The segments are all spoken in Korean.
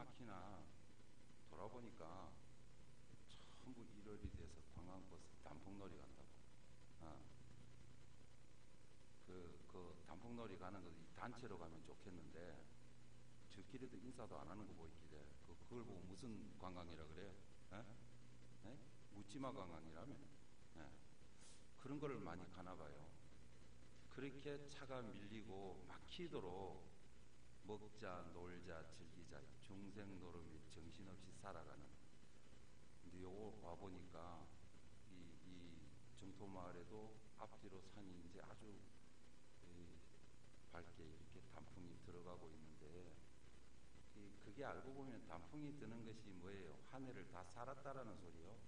막히나 돌아보니까 전부 1월이 돼서 관광버스 단풍놀이 간다고. 그 단풍놀이 가는 거 단체로 가면 좋겠는데 저끼리도 인사도 안 하는 거 보이길래 그걸 보고 무슨 관광이라 그래요? 에? 묻지마 관광이라며. 에. 그런 거를 많이 가나 봐요. 그렇게 차가 밀리고 막히도록 먹자, 놀자, 즐기자, 중생노름이 정신없이 살아가는. 근데 요거 와보니까 이 정토마을에도 앞뒤로 산이 이제 아주 밝게 이렇게 단풍이 들어가고 있는데, 그게 알고 보면 단풍이 드는 것이 뭐예요? 한 해를 다 살았다라는 소리요.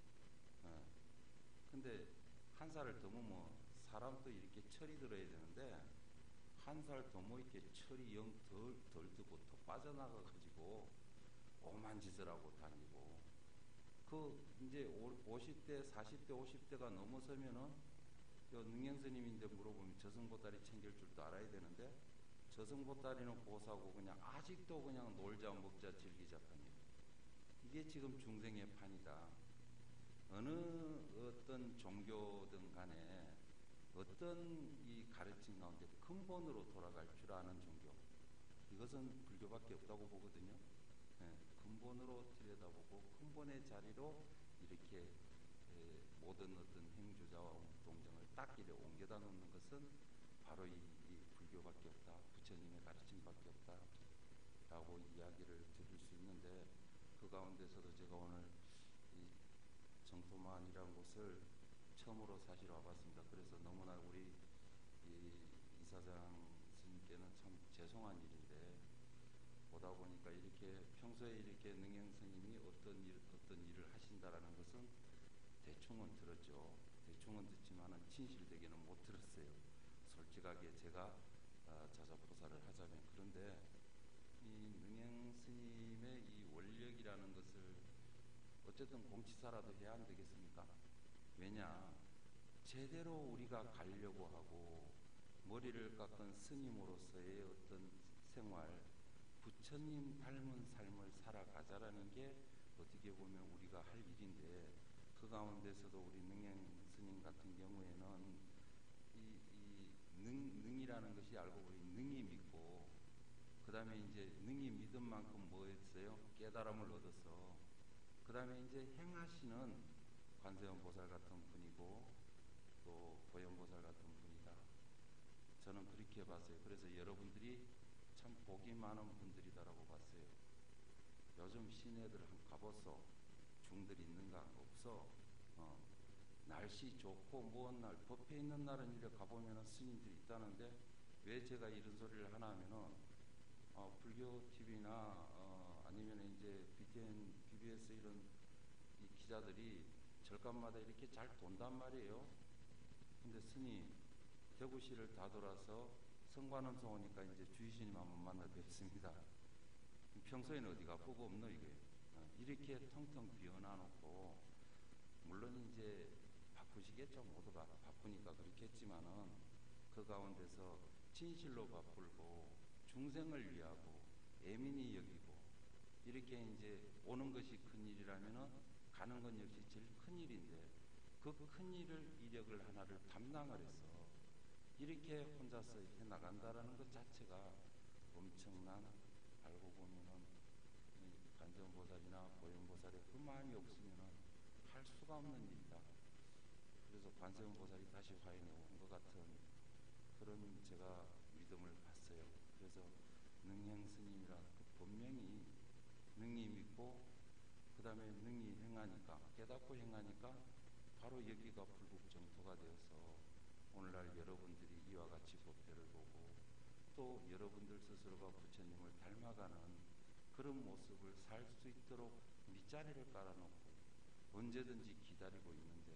근데 한 살을 더 먹으면 사람도 이렇게 철이 들어야 되는데, 한 살 더 먹게 철이 영 덜 드고 더 빠져나가가지고 오만 짓을 하고 다니고, 이제 50대, 40대, 50대가 넘어서면은, 능행스님인데 물어보면 저승보따리 챙길 줄도 알아야 되는데, 저승보따리는 고사고 그냥 아직도 그냥 놀자, 먹자, 즐기자 판이에요. 이게 지금 중생의 판이다. 어느 어떤 종교든 간에 어떤 이 가르침 가운데 근본으로 돌아갈 줄 아는 종교, 이것은 불교밖에 없다고 보거든요. 근본으로 들여다보고 근본의 자리로 이렇게 모든 어떤 행주자와 동정을 딱 이렇게 옮겨다 놓는 것은 바로 이 불교밖에 없다, 부처님의 가르침밖에 없다 라고 이야기를 드릴 수 있는데, 그 가운데서도 제가 오늘 이 정토만이라는 곳을 처음으로 사실 와봤습니다. 그래서 너무나 우리 이사장 스님께는 참 죄송한 일인데, 보다 보니까 이렇게 평소에 이렇게 능행 스님이 어떤 일을 하신다라는 것은 대충은 들었죠. 대충은 듣지만은 진실되게는 못 들었어요. 솔직하게 제가 자자포사를 하자면. 그런데 이 능행 스님의 이 원력이라는 것을 어쨌든 공치사라도 해야 안 되겠습니까? 왜냐, 제대로 우리가 가려고 하고 머리를 깎은 스님으로서의 어떤 생활, 부처님 닮은 삶을 살아가자라는 게 어떻게 보면 우리가 할 일인데, 그 가운데서도 우리 능행 스님 같은 경우에는 능이라는 것이 알고 보니 능이 믿고, 그 다음에 이제 능이 믿은 만큼 뭐 했어요? 깨달음을 얻어서, 그 다음에 이제 행하시는 관세음 보살 같은 분이고 또 보현보살 같은 분이다. 저는 그렇게 봤어요. 그래서 여러분들이 참 복이 많은 분들이다라고 봤어요. 요즘 시내들 한번 가보소. 중들 있는가? 없어. 날씨 좋고 무언 날, 법회 있는 날은 이래 가보면 스님들이 있다는데, 왜 제가 이런 소리를 하나 하면은, 불교 TV나, 아니면 이제 BTN, BBS 이런 이 기자들이 절간마다 이렇게 잘 돈단 말이에요. 근데 스님, 대구시를 다 돌아서 성관음성 오니까 이제 주의스님 한번 만나 뵙습니다. 평소에는 어디 가보고 없노, 이게. 이렇게 텅텅 비워놔놓고, 물론 이제 바쁘시겠죠. 모두 바쁘니까 그렇겠지만은, 그 가운데서 진실로 바쁘고 중생을 위하고 애민히 여기고, 이렇게 이제 오는 것이 큰 일이라면은 가는 건 역시 제일 큰 일인데, 그 큰 일을 이력을 하나를 담당을 해서 이렇게 혼자서 해 나간다라는 것 자체가 엄청난, 알고 보면은 관세음보살이나 보현보살의 그 마음이 없으면은 할 수가 없는 일이다. 그래서 관세음보살이 다시 화해해 온 것 같은 그런 제가 믿음을 봤어요. 그래서 능행스님이라 그 본명이 능이 믿고 그 다음에 능이 행하니까, 깨닫고 행하니까 바로 여기가 불국 정토가 되어서 오늘날 여러분들이 이와 같이 법회를 보고 또 여러분들 스스로가 부처님을 닮아가는 그런 모습을 살 수 있도록 밑자리를 깔아놓고 언제든지 기다리고 있는데,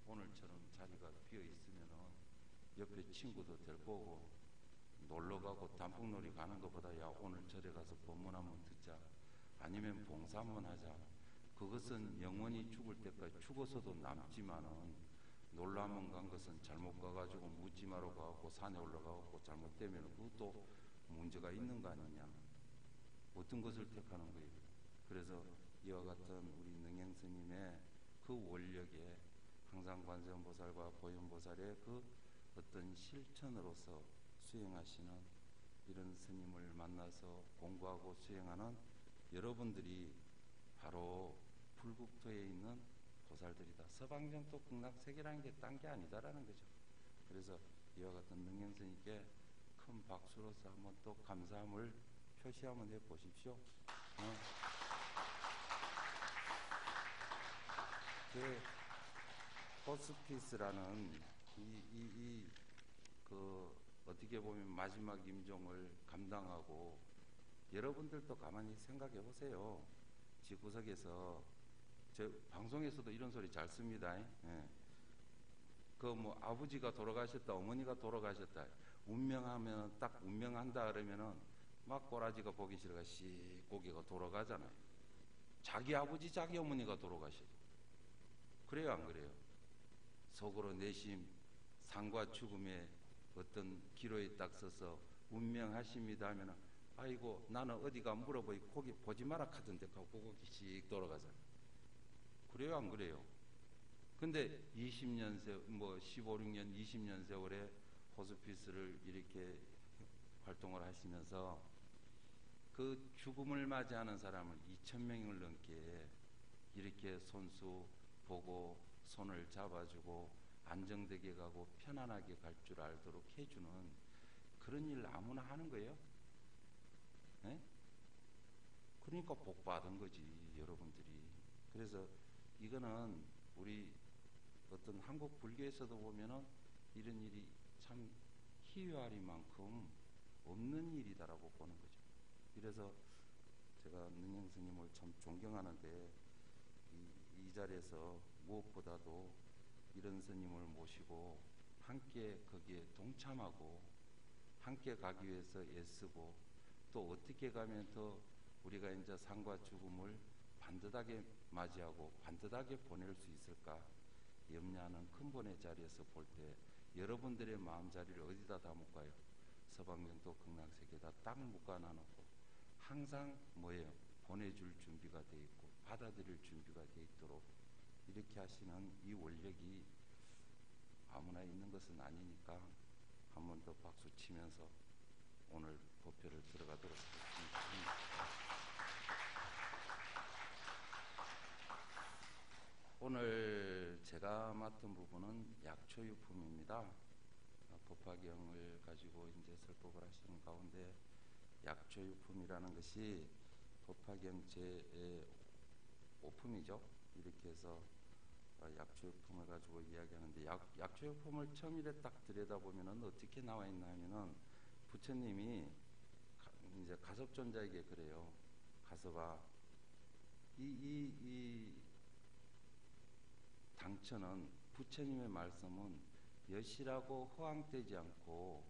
오늘처럼 자리가 비어 있으면은 옆에 친구도 데리고 오고 놀러가고 단풍놀이 가는 것보다 야 오늘 절에 가서 법문 한번 듣자, 아니면 봉사 한번 하자. 그것은 영원히 죽을 때까지 죽어서도 남지만은, 놀러 한번 간 것은 잘못 가가지고 묻지마로 가고 산에 올라가고 잘못되면 그것도 문제가 있는 거 아니냐. 어떤 것을 택하는 거예요? 그래서 이와 같은 우리 능행 스님의 그 원력에 항상 관세음보살과 보현보살의 그 어떤 실천으로서 수행하시는 이런 스님을 만나서 공부하고 수행하는 여러분들이 바로 불국토에 있는 보살들이다. 서방정토 극락세계라는 게 딴 게 아니다라는 거죠. 그래서 이와 같은 능행 스님께 큰 박수로서 한번 또 감사함을 표시 한번 해보십시오. 그 호스피스라는 그 어떻게 보면 마지막 임종을 감당하고 여러분들도 가만히 생각해 보세요. 집구석에서 저 방송에서도 이런 소리 잘 씁니다. 예. 그 뭐 아버지가 돌아가셨다, 어머니가 돌아가셨다, 운명하면 딱 운명한다 그러면은 막 꼬라지가 보기 싫어가 씩 고개가 돌아가잖아요. 자기 아버지, 자기 어머니가 돌아가셔요. 그래요, 안 그래요? 속으로 내심 상과 죽음의 어떤 기로에 딱 서서 운명하십니다 하면은 아이고 나는 어디가 물어보이 거기 보지 마라 하던데 하고 고개 씩 돌아가잖아요. 그래요, 안 그래요? 근데 20년 뭐 15, 16년, 20년 세월에 호스피스를 이렇게 활동을 하시면서 그 죽음을 맞이하는 사람을 2,000명을 넘게 이렇게 손수 보고 손을 잡아주고 안정되게 가고 편안하게 갈 줄 알도록 해주는 그런 일 아무나 하는 거예요. 네? 그러니까 복 받은 거지, 여러분들이. 그래서 이거는 우리 어떤 한국 불교에서도 보면은 이런 일이 참 희귀하리만큼 없는 일이다라고 보는 거죠. 그래서 제가 능행 스님을 참 존경하는데 이 자리에서 무엇보다도 이런 스님을 모시고 함께 거기에 동참하고 함께 가기 위해서 애쓰고 또 어떻게 가면 더 우리가 이제 삶과 죽음을 반듯하게 맞이하고 반듯하게 보낼 수 있을까 염려하는 근본의 자리에서 볼 때 여러분들의 마음자리를 어디다 담을까요? 서방정토 극락세계에다 딱 묶어놔놓고 항상 뭐예요? 보내줄 준비가 돼 있고 받아들일 준비가 돼 있도록 이렇게 하시는 이 원력이 아무나 있는 것은 아니니까 한 번 더 박수 치면서 오늘 법회를 들어가도록 하겠습니다. 오늘 제가 맡은 부분은 약초유품입니다. 법화경을 가지고 이제 설법을 하시는 가운데 약초유품이라는 것이 법화경 제5품이죠. 이렇게 해서 약초유품을 가지고 이야기하는데 약초유품을 처음 이래 딱 들여다보면 어떻게 나와 있나 하면은 부처님이 이제 가섭존자에게 그래요. 가섭아, 이 당처는 부처님의 말씀은 여실하고 허황되지 않고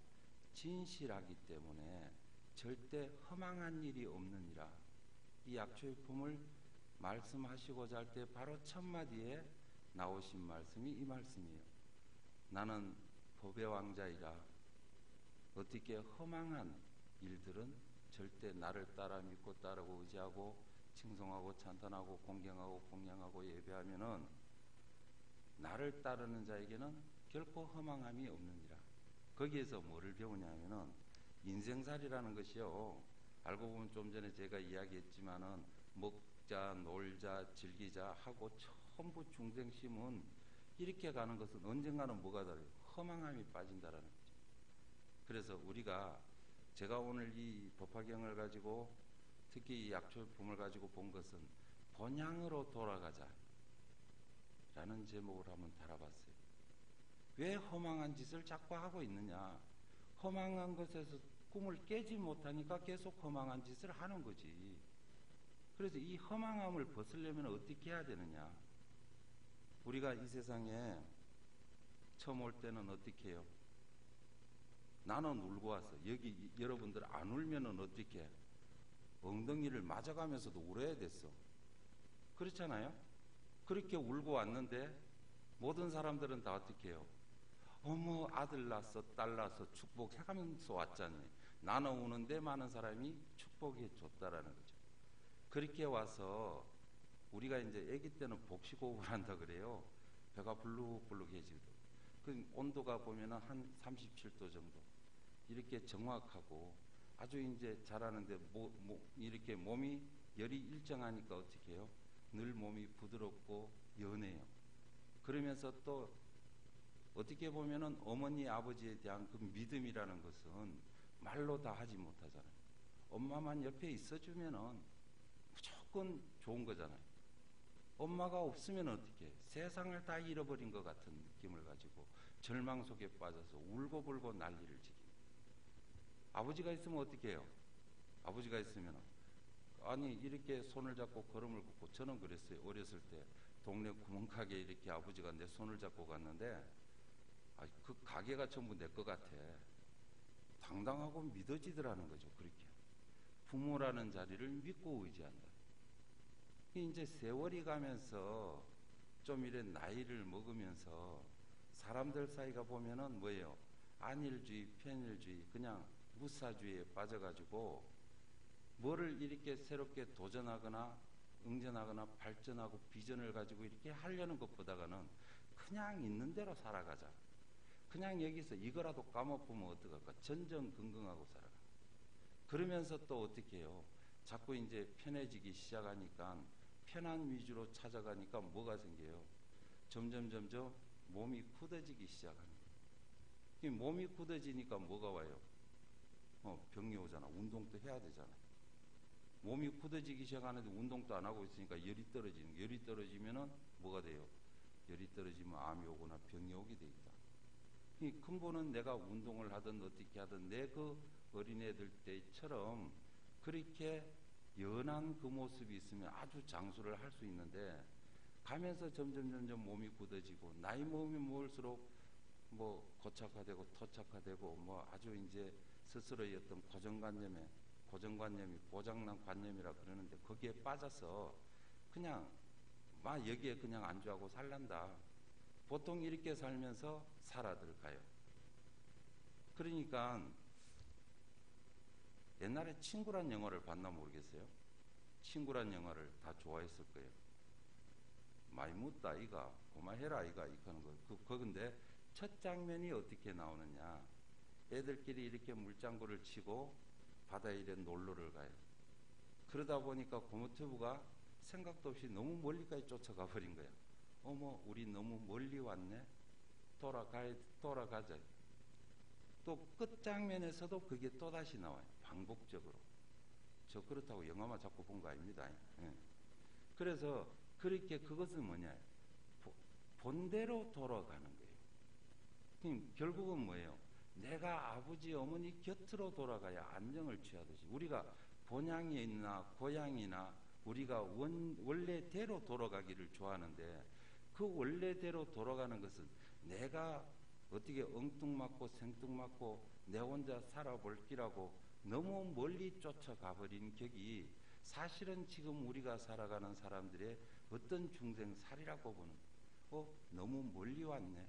진실하기 때문에 절대 허망한 일이 없느니라. 이 약초유품을 말씀하시고자 할 때 바로 첫 마디에 나오신 말씀이 이 말씀이에요. 나는 법의 왕자이라 어떻게 허망한 일들은 절대 나를 따라 믿고 따르고 의지하고 칭송하고 찬탄하고 공경하고 공양하고 예배하면은 나를 따르는 자에게는 결코 허망함이 없느니라. 거기에서 뭐를 배우냐면은 인생살이라는 것이요. 알고 보면 좀 전에 제가 이야기했지만은 먹자, 놀자, 즐기자 하고 전부 중생심은 이렇게 가는 것은 언젠가는 뭐가 다르요? 허망함이 빠진다라는 거죠. 그래서 우리가 제가 오늘 이 법화경을 가지고 특히 이 약초품을 가지고 본 것은 본향으로 돌아가자 라는 제목을 한번 달아봤어요. 왜 허망한 짓을 자꾸 하고 있느냐? 허망한 것에서 꿈을 깨지 못하니까 계속 허망한 짓을 하는 거지. 그래서 이 허망함을 벗으려면 어떻게 해야 되느냐? 우리가 이 세상에 처음 올 때는 어떻게 해요? 나는 울고 왔어. 여기 여러분들 안 울면은 어떻게 해? 엉덩이를 맞아가면서도 울어야 됐어. 그렇잖아요? 그렇게 울고 왔는데 모든 사람들은 다 어떻게 해요? 어머 아들 낳았어 딸 낳았어 축복해가면서 왔잖니. 나는 우는데 많은 사람이 축복해 줬다라는 거죠. 그렇게 와서 우리가 이제 아기 때는 복식호흡을 한다 그래요. 배가 불룩불룩해지고 그 온도가 보면은 한 37도 정도 이렇게 정확하고 아주 이제 자라는데 이렇게 몸이 열이 일정하니까 어떻게 해요? 늘 몸이 부드럽고 연해요. 그러면서 또 어떻게 보면은 어머니 아버지에 대한 그 믿음이라는 것은 말로 다 하지 못하잖아요. 엄마만 옆에 있어주면은 무조건 좋은 거잖아요. 엄마가 없으면 어떻게 해? 세상을 다 잃어버린 것 같은 느낌을 가지고 절망 속에 빠져서 울고불고 난리를 지기. 아버지가 있으면 어떻게 해요? 아버지가 있으면 아니 이렇게 손을 잡고 걸음을 걷고 저는 그랬어요. 어렸을 때 동네 구멍가게 이렇게 아버지가 내 손을 잡고 갔는데 그 가게가 전부 내 것 같아. 당당하고 믿어지더라는 거죠. 그렇게 부모라는 자리를 믿고 의지한다. 이제 세월이 가면서 좀 이래 나이를 먹으면서 사람들 사이가 보면은 뭐예요? 안일주의, 편일주의, 그냥 무사주의에 빠져가지고 뭐를 이렇게 새롭게 도전하거나 응전하거나 발전하고 비전을 가지고 이렇게 하려는 것보다는 그냥 있는 대로 살아가자. 그냥 여기서 이거라도 까먹으면 어떡할까? 전전긍긍하고 살아가. 그러면서 또 어떻게 해요? 자꾸 이제 편해지기 시작하니까 편한 위주로 찾아가니까 뭐가 생겨요? 점점 몸이 굳어지기 시작하는 거예요. 몸이 굳어지니까 뭐가 와요? 병이 오잖아. 운동도 해야 되잖아. 몸이 굳어지기 시작하는데 운동도 안 하고 있으니까 열이 떨어지는 거예요. 열이 떨어지면은 뭐가 돼요? 열이 떨어지면 암이 오거나 병이 오게 돼 있다. 이 근본은 내가 운동을 하든 어떻게 하든 내 그 어린애들 때처럼 그렇게 연한 그 모습이 있으면 아주 장수를 할 수 있는데 가면서 점점 몸이 굳어지고 나이 먹으면 먹을수록 뭐 고착화되고 토착화되고 뭐 아주 이제 스스로의 어떤 고정관념이 고장난 관념이라 그러는데 거기에 빠져서 그냥 막 여기에 그냥 안주하고 살란다. 보통 이렇게 살면서 살아들어가요. 그러니까 옛날에 친구란 영화를 봤나 모르겠어요. 친구란 영화를 다 좋아했을 거예요. 많이 묻다 아이가 고마해라 아이가 이거는 거. 그건데 첫 장면이 어떻게 나오느냐. 애들끼리 이렇게 물장구를 치고 바다에 이래 놀러를 가요. 그러다 보니까 고모튜브가 생각도 없이 너무 멀리까지 쫓아가 버린 거야. 어머 우리 너무 멀리 왔네. 돌아가자. 또 끝장면에서도 그게 또다시 나와요. 반복적으로. 저 그렇다고 영화만 자꾸 본 거 아닙니다. 예. 그래서 그렇게 그것은 뭐냐. 본대로 돌아가는 거예요. 결국은 뭐예요? 내가 아버지 어머니 곁으로 돌아가야 안정을 취하듯이 우리가 본향이나 고향이나 우리가 원래대로 돌아가기를 좋아하는데 그 원래대로 돌아가는 것은 내가 어떻게 엉뚱맞고 생뚱맞고 내 혼자 살아볼 기라고 너무 멀리 쫓아가 버린 격이 사실은 지금 우리가 살아가는 사람들의 어떤 중생살이라고 보는 너무 멀리 왔네.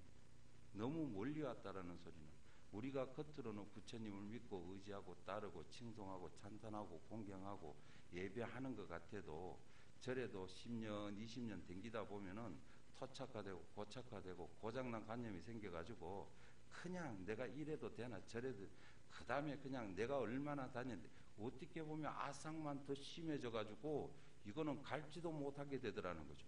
너무 멀리 왔다라는 소리는 우리가 겉으로는 부처님을 믿고 의지하고 따르고 칭송하고 찬탄하고 공경하고 예배하는 것 같아도 절에도 10년 20년 댕기다 보면은 토착화되고 고착화되고 고장난 관념이 생겨가지고 그냥 내가 이래도 되나 저래도 그 다음에 그냥 내가 얼마나 다녔는데 어떻게 보면 아상만 더 심해져가지고 이거는 갈지도 못하게 되더라는 거죠.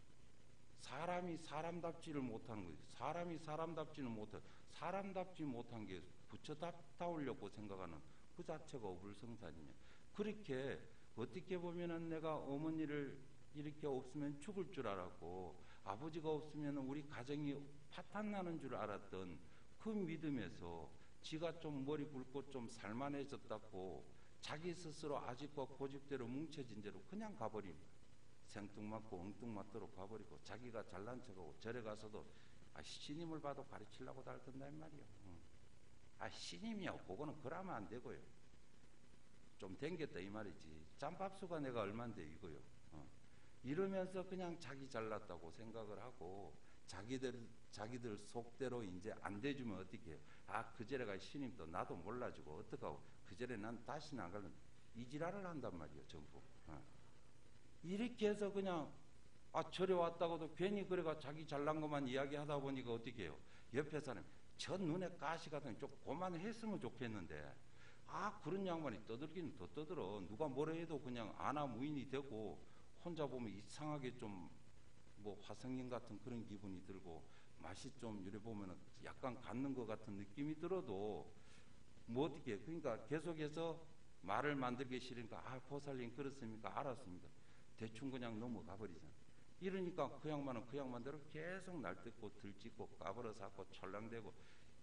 사람이 사람답지를 못하는 거죠. 사람이 사람답지는 못해. 사람답지 못한 게 부처답다우려고 생각하는 그 자체가 어불성사이냐. 그렇게 어떻게 보면은 내가 어머니를 이렇게 없으면 죽을 줄 알았고 아버지가 없으면 우리 가정이 파탄나는 줄 알았던 그 믿음에서 지가 좀 머리 굵고 좀 살만해졌다고 자기 스스로 아직과 고집대로 뭉쳐진 대로 그냥 가버린 거야. 생뚱맞고 엉뚱맞도록 가버리고 자기가 잘난 척하고 절에 가서도 신임을 봐도 가르치려고 달던단 말이요. 신임이요. 그거는 그러면 안 되고요. 좀 댕겼다 이 말이지. 짬밥수가 내가 얼만데 이거요. 이러면서 그냥 자기 잘났다고 생각을 하고 자기들 속대로 이제 안 돼주면 어떻게 해요? 그 절에 신임도 나도 몰라주고 어떡하고 그 절에 난 다시는 안 갈래. 이 지랄을 한단 말이에요. 전부. 이렇게 해서 그냥 절에 왔다고도 괜히 그래가 자기 잘난 것만 이야기하다 보니까 어떻게 해요? 옆에 사람 저 눈에 가시가 좀 그만했으면 좋겠는데 그런 양반이 떠들기는 더 떠들어. 누가 뭐라 해도 그냥 아나무인이 되고 혼자 보면 이상하게 좀 뭐 화성인 같은 그런 기분이 들고 맛이 좀 이래 보면은 약간 갖는 것 같은 느낌이 들어도 뭐 어떻게 해. 그러니까 계속해서 말을 만들기 싫으니까 보살님 그렇습니까? 알았습니다. 대충 그냥 넘어가 버리잖아. 이러니까 그 양반은 그 양반대로 계속 날뜯고 들찍고 까불어서고 철랑대고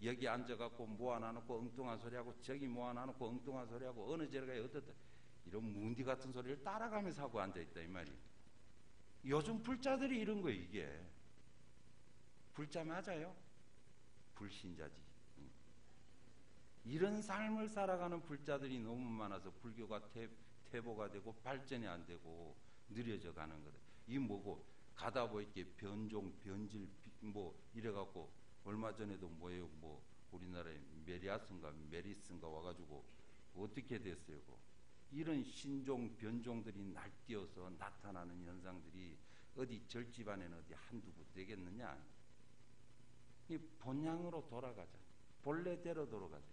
여기 앉아갖고 뭐 하나 놓고 엉뚱한 소리하고 저기 뭐 하나 놓고 엉뚱한 소리하고 어느 제가 어떻다 이런 문디 같은 소리를 따라가면서 하고 앉아있다 이 말이에요. 요즘 불자들이 이런 거예요. 이게 불자 맞아요? 불신자지. 이런 삶을 살아가는 불자들이 너무 많아서 불교가 퇴보가 되고 발전이 안 되고 느려져 가는 거다. 이 뭐고 가다 보이게 변종 변질 뭐 이래갖고 얼마 전에도 뭐예요 뭐 우리나라에 메리아스인가 메리스인가 와가지고 어떻게 됐어요? 이런 신종 변종들이 날뛰어서 나타나는 현상들이 어디 절집안에는 어디 한두 구 되겠느냐. 이 본향으로 돌아가자. 본래대로 돌아가자.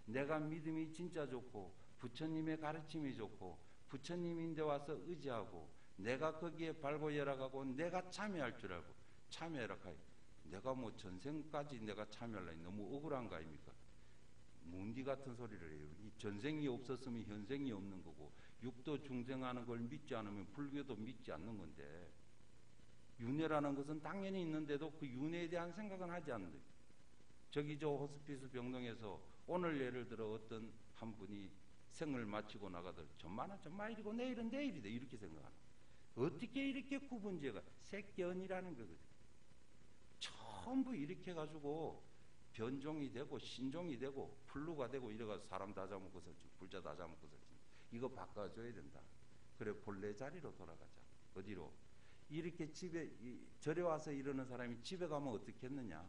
내가 믿음이 진짜 좋고 부처님의 가르침이 좋고 부처님인데 와서 의지하고 내가 거기에 발고 열어가고 내가 참여할 줄 알고 참여해라 카이. 내가 뭐 전생까지 내가 참여하려니 너무 억울한 거 아닙니까? 문디 같은 소리를 해요. 이 전생이 없었으면 현생이 없는 거고 육도 중생하는 걸 믿지 않으면 불교도 믿지 않는 건데 윤회라는 것은 당연히 있는데도 그 윤회에 대한 생각은 하지 않는데 저기 저 호스피스 병동에서 오늘 예를 들어 어떤 한 분이 생을 마치고 나가더라도 전만은 전마일이고 내일은 내일이다 이렇게 생각하는 어떻게 이렇게 구분제가 색견이라는 거거든. 전부 이렇게 해가지고 변종이 되고 신종이 되고 풀루가 되고 이래가 사람 다 잡아먹고 살지 불자 다 잡아먹고 살지 이거 바꿔줘야 된다. 그래 본래 자리로 돌아가자. 어디로? 이렇게 집에 절에 와서 이러는 사람이 집에 가면 어떻겠느냐.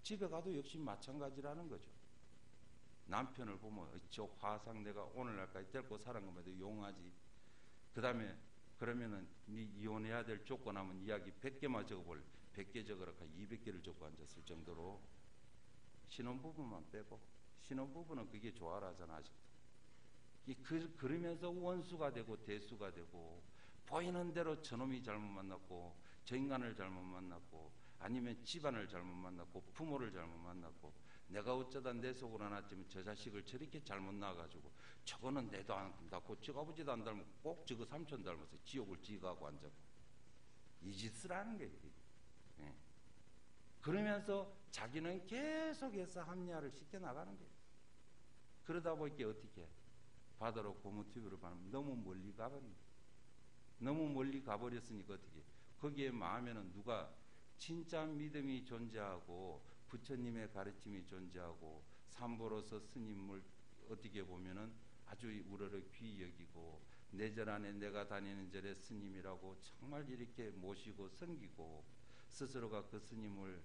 집에 가도 역시 마찬가지라는 거죠. 남편을 보면 저 화상 내가 오늘날까지 데리고 살은 것만도 용하지. 그 다음에 그러면은 네 이혼해야 될 조건 하면 이야기 100개만 적어볼 100개 적어라 200개를 적고 앉았을 정도로 신혼부부만 빼고 신혼부부는 그게 좋아라잖아 아직도. 그러면서 원수가 되고 대수가 되고 보이는 대로 저놈이 잘못 만났고 저 인간을 잘못 만났고 아니면 집안을 잘못 만났고 부모를 잘못 만났고 내가 어쩌다 내 속으로 하나쯤 저 자식을 저렇게 잘못 낳아가지고 저거는 내도 안 닮고 저 아버지도 안 닮고 꼭 저거 삼촌 닮아서 지옥을 지가고 앉아고 이 짓을 하는 거예요. 예. 그러면서 자기는 계속해서 합리화를 시켜나가는 거예요. 그러다 보니까 어떻게 해? 바다로 고무튜브를 바르면 너무 멀리 가버립니다. 너무 멀리 가버렸으니까 어떻게 해? 거기에 마음에는 누가 진짜 믿음이 존재하고 부처님의 가르침이 존재하고 삼보로서 스님을 어떻게 보면은 아주 우러러 귀히 여기고 내 절 안에 내가 다니는 절의 스님이라고 정말 이렇게 모시고 섬기고 스스로가 그 스님을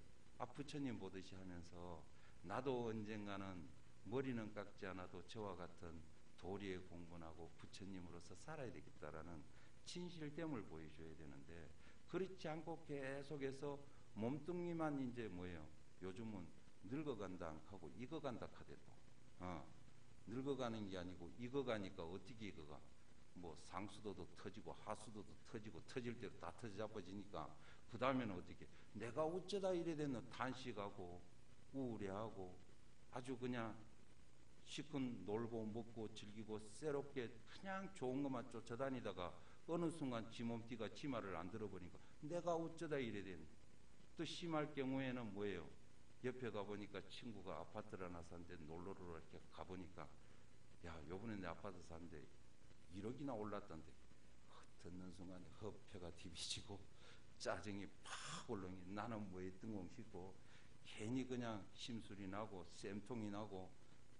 부처님 보듯이 하면서 나도 언젠가는 머리는 깎지 않아도 저와 같은 도리에 공분하고 부처님으로서 살아야 되겠다라는 진실됨을 보여줘야 되는데 그렇지 않고 계속해서 몸뚱이만 이제 뭐예요? 요즘은 늙어간다 안 하고 익어간다 하대도. 늙어가는 게 아니고 익어가니까 어떻게 익어가? 뭐 상수도도 터지고 하수도도 터지고 터질 대로 다 터져 잡아지니까 그 다음에는 어떻게? 내가 어쩌다 이래 됐노? 단식하고 우울해하고 아주 그냥 시큰 놀고 먹고 즐기고 새롭게 그냥 좋은 것만 쫓아다니다가 어느 순간 지 몸띠가 지 말을 안 들어보니까 내가 어쩌다 이래 됐노? 또 심할 경우에는 뭐예요? 옆에 가보니까 친구가 아파트를 하나 샀는데 놀러를 이렇게 가보니까 야 요번에 내 아파트 샀는데 1억이나 올랐던데 듣는 순간에 허폐가 뒤비지고 짜증이 팍 올라오니 나는 뭐에 뜬금없고 괜히 그냥 심술이 나고 쌤통이 나고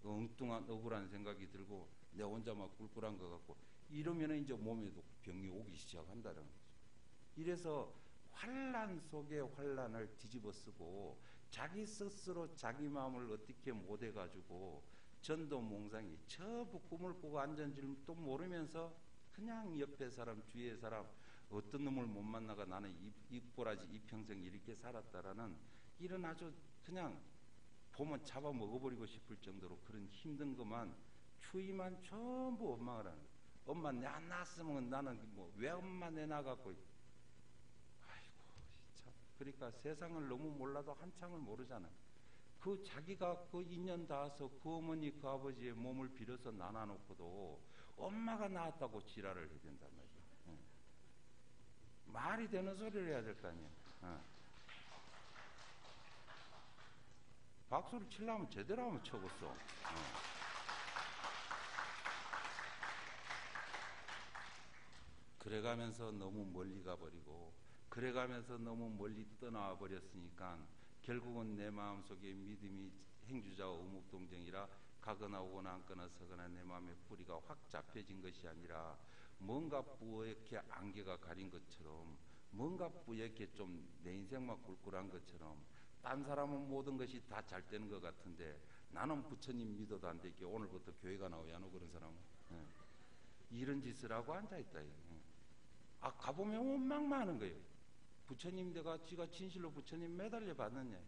엉뚱한 억울한 생각이 들고 내 혼자 막 꿀꿀한 것 같고 이러면 이제 몸에도 병이 오기 시작한다는 거죠. 이래서 환란 속에 환란을 뒤집어 쓰고 자기 스스로 자기 마음을 어떻게 못해가지고 전도몽상이 저 꿈을 꾸고 앉은 줄도 모르면서 그냥 옆에 사람, 주위의 사람, 어떤 놈을 못 만나가 나는 이 꼬라지 이 평생 이렇게 살았다라는 이런 아주 그냥 보면 잡아 먹어버리고 싶을 정도로 그런 힘든 것만 추위만 전부 원망을 하는 거예요. 엄마 내 안 낳았으면 나는 뭐 왜 엄마 내 낳아갖고. 아이고 참. 그러니까 세상을 너무 몰라도 한참을 모르잖아. 그 자기가 그 인연 닿아서 그 어머니 그 아버지의 몸을 빌어서 나눠놓고도 엄마가 낳았다고 지랄을 해야 된단 말이야. 말이 되는 소리를 해야 될 거 아니야. 박수를 치려면 제대로 하면 쳐겠어. 그래가면서 너무 멀리 가버리고 그래가면서 너무 멀리 떠나와 버렸으니까 결국은 내 마음속에 믿음이 행주자와 의묵동정이라 가거나 오거나 앉거나 서거나 내 마음의 뿌리가 확 잡혀진 것이 아니라 뭔가 뿌옇게 안개가 가린 것처럼 뭔가 뿌옇게 좀 내 인생만 꿀꿀한 것처럼 딴 사람은 모든 것이 다 잘 되는 것 같은데 나는 부처님 믿어도 안 되게 오늘부터 교회가 나오야 너 그런 사람은. 이런 짓을 하고 앉아있다. 가보면 원망만 하는 거예요. 부처님 내가 지가 진실로 부처님 매달려 받느냐.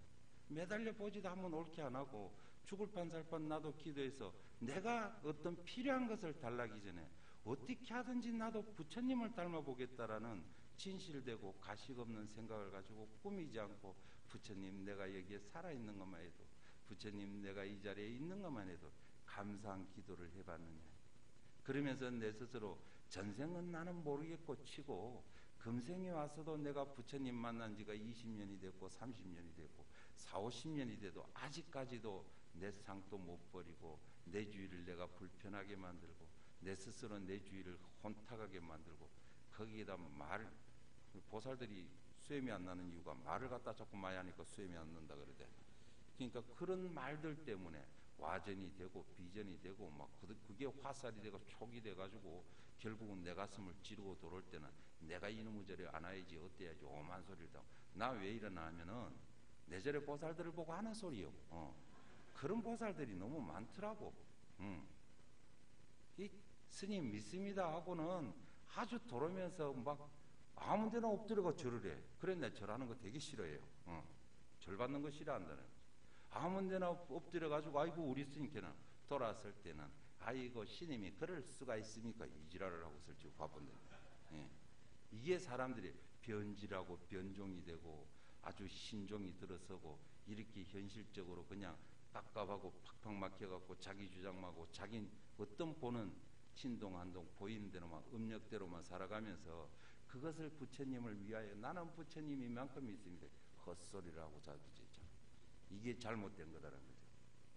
매달려 보지도 한번 옳게 안 하고 죽을 판살판 나도 기도해서 내가 어떤 필요한 것을 달라기 전에 어떻게 하든지 나도 부처님을 닮아보겠다라는 진실되고 가식 없는 생각을 가지고 꾸미지 않고 부처님 내가 여기에 살아있는 것만 해도 부처님 내가 이 자리에 있는 것만 해도 감사한 기도를 해봤느냐. 그러면서 내 스스로 전생은 나는 모르겠고 치고 금생에 와서도 내가 부처님 만난 지가 20년이 됐고 30년이 됐고 4, 50년이 돼도 아직까지도 내 상도 못 버리고 내 주위를 내가 불편하게 만들고 내 스스로 내 주위를 혼탁하게 만들고 거기에다 보살들이 수염이 안 나는 이유가 말을 갖다 자꾸 많이 하니까 수염이 안 난다 그러대. 그러니까 그런 말들 때문에 와전이 되고 비전이 되고 막 그게 화살이 되고 촉이 돼가지고 결국은 내 가슴을 찌르고 돌아올 때는 내가 이놈의 절에 안 와야지 어때야지 오만 소리를 하고 나 왜 이러나 하면은 내 절에 보살들을 보고 하는 소리요. 그런 보살들이 너무 많더라고. 이 스님 믿습니다 하고는 아주 돌으면서 막 아무 데나 엎드려가 절을 해. 그래 내 절하는 거 되게 싫어해요. 절 받는 거 싫어한다는 거지. 아무 데나 엎드려가지고 아이고 우리 스님께는 돌아왔을 때는 아이고 스님이 그럴 수가 있습니까? 이 지랄을 하고 설치고 바쁜데. 이게 사람들이 변질하고 변종이 되고 아주 신종이 들어서고 이렇게 현실적으로 그냥 깝깝하고 팍팍 막혀갖고 자기 주장하고 자기 어떤 보는 진동한동 보이는 대로만 음력대로만 살아가면서 그것을 부처님을 위하여 나는 부처님이 만큼 있습니다. 헛소리를 하고 자주지. 이게 잘못된 거다라는 거죠.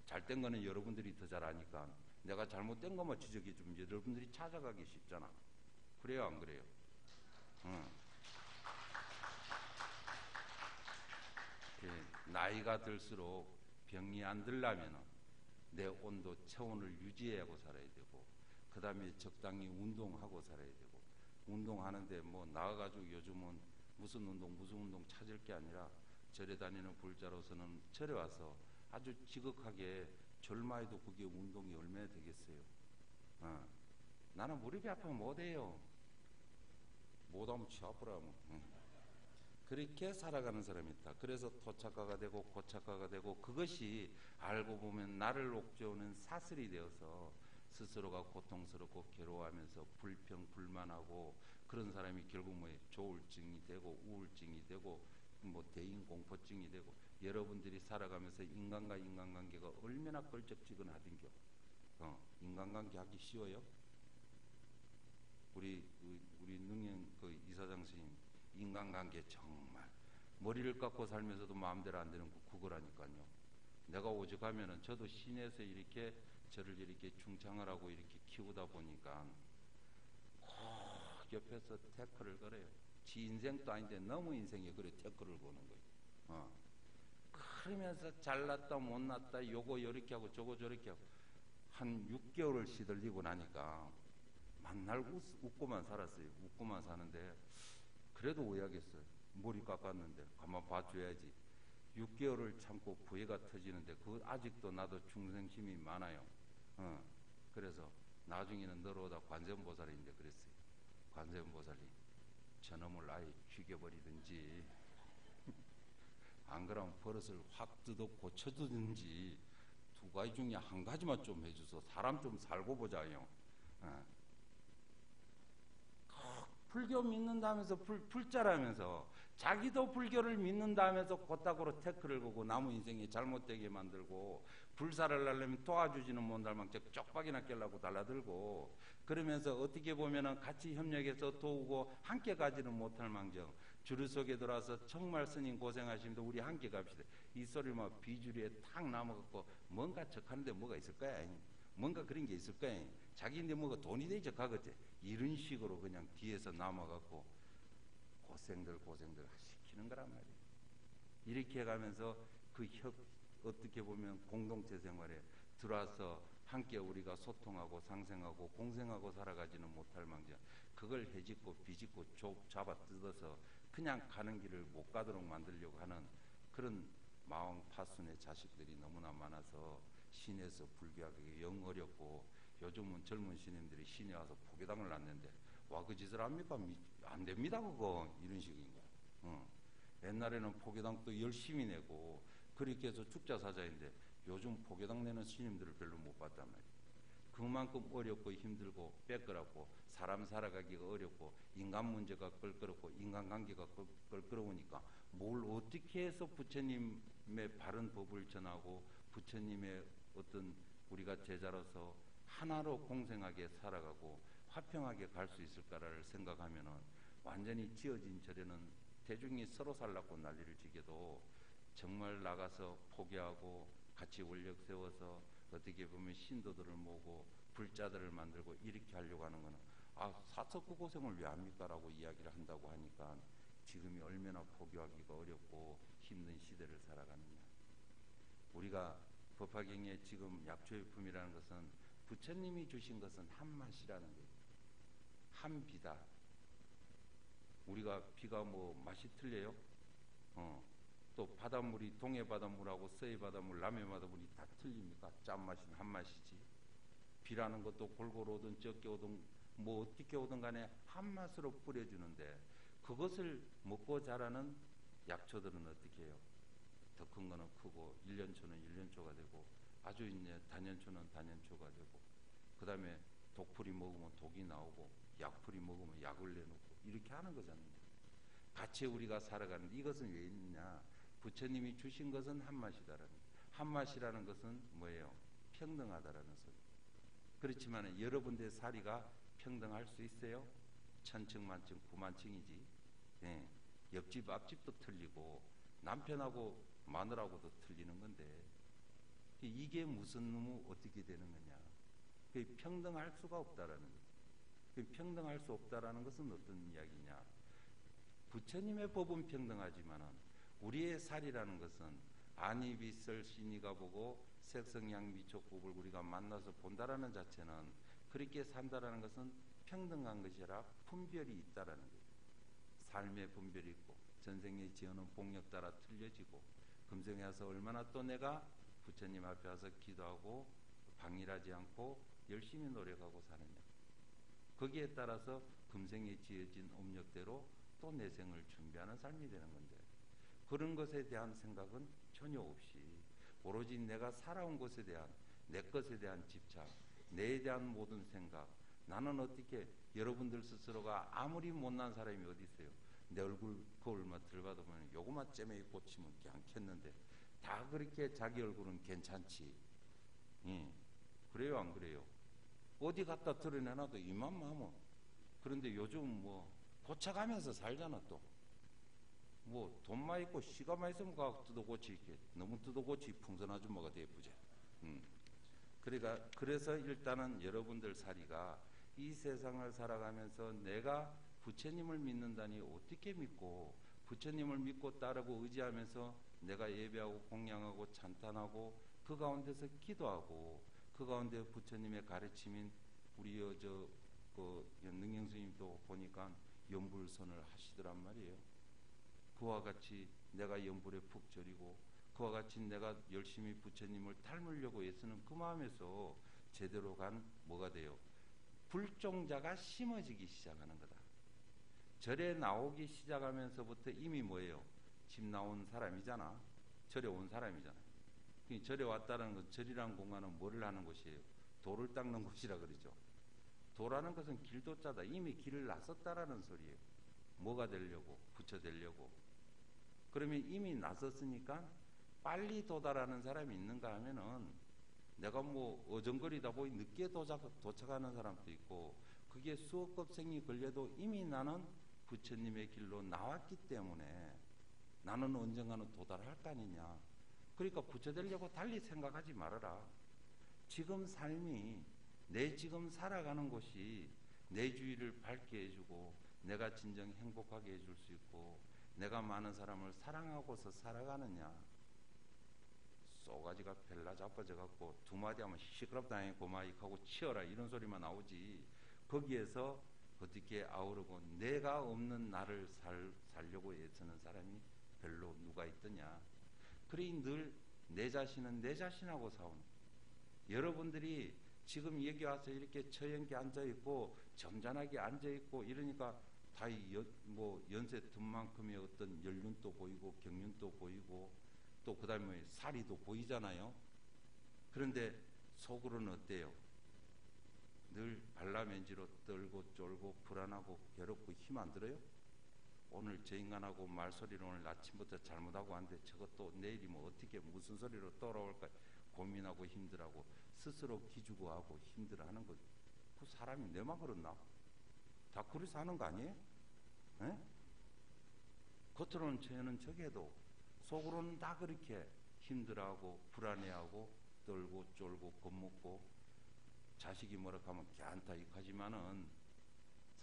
잘된 거는 여러분들이 더 잘 아니까 내가 잘못된 것만 지적해 주면 여러분들이 찾아가기 쉽잖아. 그래요 안 그래요? 나이가 들수록 병이 안 들려면 내 온도 체온을 유지하고 살아야 되고 그 다음에 적당히 운동하고 살아야 되고 운동하는데 뭐 나와가지고 요즘은 무슨 운동 찾을 게 아니라 절에 다니는 불자로서는 절에 와서 아주 지극하게 절마에도 그게 운동이 얼마나 되겠어요. 나는 무릎이 아프면 못해요. 못하면 치 아프라면. 그렇게 살아가는 사람이 있다. 그래서 토착화가 되고 고착화가 되고 그것이 알고 보면 나를 옥죄오는 사슬이 되어서 스스로가 고통스럽고 괴로워하면서 불평불만하고 그런 사람이 결국 뭐 조울증이 되고 우울증이 되고 뭐 대인공포증이 되고 여러분들이 살아가면서 인간과 인간관계가 얼마나 걸쩍지근하던겨. 인간관계 하기 쉬워요? 우리 능현 그 이사장 스님 인간관계 정말 머리를 깎고 살면서도 마음대로 안 되는 그거라니까요. 내가 오죽하면은 저도 시내에서 이렇게 저를 이렇게 중창을 하고 이렇게 키우다 보니까 꼭 옆에서 태클을 걸어요. 지 인생도 아닌데 너무 인생에 그래 태클을 거는 거예요. 그러면서 잘났다 못났다 요거 요렇게 하고 저거 저렇게 하고 한 6개월을 시들리고 나니까 만날 웃고만 살았어요. 웃고만 사는데 그래도 오야겠어요. 머리 깎았는데 가만 봐줘야지. 6개월을 참고 부해가 터지는데 그 아직도 나도 중생심이 많아요. 그래서 나중에는 너로다 관세음보살인데 그랬어요. 관세음보살님 저놈을 아예 죽여버리든지 안 그러면 버릇을 확 뜯어 고쳐두든지 두 가지 중에 한 가지만 좀 해줘서 사람 좀 살고 보자요. 불교 믿는다면서 불자라면서 자기도 불교를 믿는다면서 곧다구로 태클을 거고 나무 인생이 잘못되게 만들고 불사를 날려면 도와주지는 못할 쪽박이나 깰라고 달라들고 그러면서 어떻게 보면은 같이 협력해서 도우고 함께 가지는 못할 망정 주류 속에 들어와서 정말 스님 고생하십니다. 우리 함께 갑시다. 이 소리를 막 비주류에 탁 남아갖고 뭔가 척하는데 뭐가 있을 거야. 뭔가 그런 게 있을 거야. 자기인데 뭐가 돈이 되지 척하겠지. 이런 식으로 그냥 뒤에서 남아갖고 고생들 시키는 거란 말이에요. 이렇게 해가면서 어떻게 보면 공동체 생활에 들어와서 함께 우리가 소통하고 상생하고 공생하고 살아가지는 못할 망정 그걸 해짓고 비짓고 잡아 뜯어서 그냥 가는 길을 못 가도록 만들려고 하는 그런 마왕 파순의 자식들이 너무나 많아서 시내에서 불교하기 영 어렵고 요즘은 젊은 신인들이 시내 와서 포교당을 놨는데 와 그 짓을 합니까? 안 됩니다 그거 이런 식인 거야. 옛날에는 포교당도 열심히 내고 그렇게 해서 축자사자인데 요즘 포교당 내는 스님들을 별로 못 봤단 말이에요. 그만큼 어렵고 힘들고 빼끄럽고 사람 살아가기가 어렵고 인간 문제가 껄끄럽고 인간관계가 껄끄러우니까 뭘 어떻게 해서 부처님의 바른 법을 전하고 부처님의 어떤 우리가 제자로서 하나로 공생하게 살아가고 화평하게 갈 수 있을까를 생각하면은 완전히 지어진 절에는 대중이 서로 살라고 난리를 지게도 정말 나가서 포기하고 같이 원력 세워서 어떻게 보면 신도들을 모으고 불자들을 만들고 이렇게 하려고 하는 거는 사석구 고생을 왜 합니까? 라고 이야기를 한다고 하니까 지금이 얼마나 포기하기가 어렵고 힘든 시대를 살아가느냐. 우리가 법화경에 지금 약초의품이라는 것은 부처님이 주신 것은 한맛이라는 거예요. 한비다. 우리가 비가 뭐 맛이 틀려요? 또 바닷물이 동해 바닷물하고 서해 바닷물, 남해 바닷물이 다 틀립니까? 짠맛은 한맛이지. 비라는 것도 골고루 오든 적게 오든 뭐 어떻게 오든 간에 한맛으로 뿌려주는데 그것을 먹고 자라는 약초들은 어떻게 해요? 더 큰 거는 크고 1년초는 1년초가 되고 아주 이제 단연초는 단연초가 되고 그 다음에 독풀이 먹으면 독이 나오고 약풀이 먹으면 약을 내놓고 이렇게 하는 거잖아요. 같이 우리가 살아가는데 이것은 왜 있느냐? 부처님이 주신 것은 한맛이다라는 거예요. 한맛이라는 것은 뭐예요? 평등하다라는 소리. 그렇지만 여러분들의 사리가 평등할 수 있어요? 천층만층 구만층이지. 예. 옆집 앞집도 틀리고 남편하고 마누라하고도 틀리는 건데 이게 무슨 놈의 어떻게 되는 거냐? 평등할 수가 없다라는 거예요. 평등할 수 없다라는 것은 어떤 이야기냐? 부처님의 법은 평등하지만은 우리의 살이라는 것은 안이비설 신이가 보고 색성양미촉법을 우리가 만나서 본다라는 자체는 그렇게 산다라는 것은 평등한 것이라 분별이 있다라는 거예요. 삶의 분별이 있고 전생에 지어놓은 복력 따라 틀려지고 금생에 와서 얼마나 또 내가 부처님 앞에 와서 기도하고 방일하지 않고 열심히 노력하고 사느냐. 거기에 따라서 금생에 지어진 업력대로 또 내 생을 준비하는 삶이 되는 건데 그런 것에 대한 생각은 전혀 없이 오로지 내가 살아온 것에 대한 내 것에 대한 집착, 내에 대한 모든 생각 나는 어떻게 여러분들 스스로가 아무리 못난 사람이 어디 있어요. 내 얼굴 거울만 들여다보면 요거만 쨈매이 꽂히면 괜찮겠는데 다 그렇게 자기 얼굴은 괜찮지. 그래요 안 그래요? 어디 갖다 드러내놔도 이만만 하면 그런데 요즘 뭐 고쳐가면서 살잖아 또. 뭐 돈만 있고 시간만 있으면 가 뜯어고치 이렇게 너무 뜯어고치 풍선 아줌마가 돼부제. 그러니까 그래서 일단은 여러분들 사리가 이 세상을 살아가면서 내가 부처님을 믿는다니 어떻게 믿고 부처님을 믿고 따르고 의지하면서 내가 예배하고 공양하고 찬탄하고 그 가운데서 기도하고 그 가운데 부처님의 가르침인 우리 능영 스님도 보니까 연불선을 하시더란 말이에요. 그와 같이 내가 연불에 푹 절이고 그와 같이 내가 열심히 부처님을 닮으려고 애쓰는 그 마음에서 제대로 간 뭐가 돼요? 불종자가 심어지기 시작하는 거다. 절에 나오기 시작하면서부터 이미 뭐예요? 집 나온 사람이잖아. 절에 온 사람이잖아. 절에 왔다는 건, 절이라는 공간은 뭐를 하는 곳이에요? 돌을 닦는 곳이라 그러죠. 도라는 것은 길도자다. 이미 길을 나섰다라는 소리예요. 뭐가 되려고? 부처 되려고. 그러면 이미 나섰으니까 빨리 도달하는 사람이 있는가 하면은, 내가 뭐 어정거리다 보니 늦게 도착하는 사람도 있고, 그게 수억 급생이 걸려도 이미 나는 부처님의 길로 나왔기 때문에 나는 언젠가는 도달할 거 아니냐. 그러니까 부처 되려고 달리 생각하지 말아라. 지금 삶이, 내 지금 살아가는 곳이 내 주위를 밝게 해주고 내가 진정 행복하게 해줄 수 있고 내가 많은 사람을 사랑하고서 살아가느냐. 쏘가지가 벨라 자빠져갖고 두 마디 하면 시끄럽다 고마익하고 치어라 이런 소리만 나오지. 거기에서 어떻게 아우르고 내가 없는 나를 살려고 애쓰는 사람이 별로 누가 있더냐. 그러니 늘 내 자신은 내 자신하고 싸우는. 여러분들이 지금 여기 와서 이렇게 처연게 앉아있고 점잖하게 앉아있고 이러니까 다 뭐 연세 든 만큼의 어떤 연륜도 보이고 경륜도 보이고 또 그 다음에 사리도 보이잖아요. 그런데 속으로는 어때요? 늘 발라맨지로 떨고 쫄고 불안하고 괴롭고 힘 안 들어요? 오늘 저 인간하고 말소리를 오늘 아침부터 잘못하고 왔는데 저것도 내일이 뭐 어떻게 무슨 소리로 돌아올까 고민하고 힘들하고 스스로 기죽어하고 힘들어하는 거죠. 그 사람이 내만 그렇나? 다 그래서 하는 거 아니에요? 에? 겉으로는 저는 저게도 속으로는 다 그렇게 힘들어하고 불안해하고 떨고 쫄고 겁먹고 자식이 뭐라 하면 걔한타 익하지만은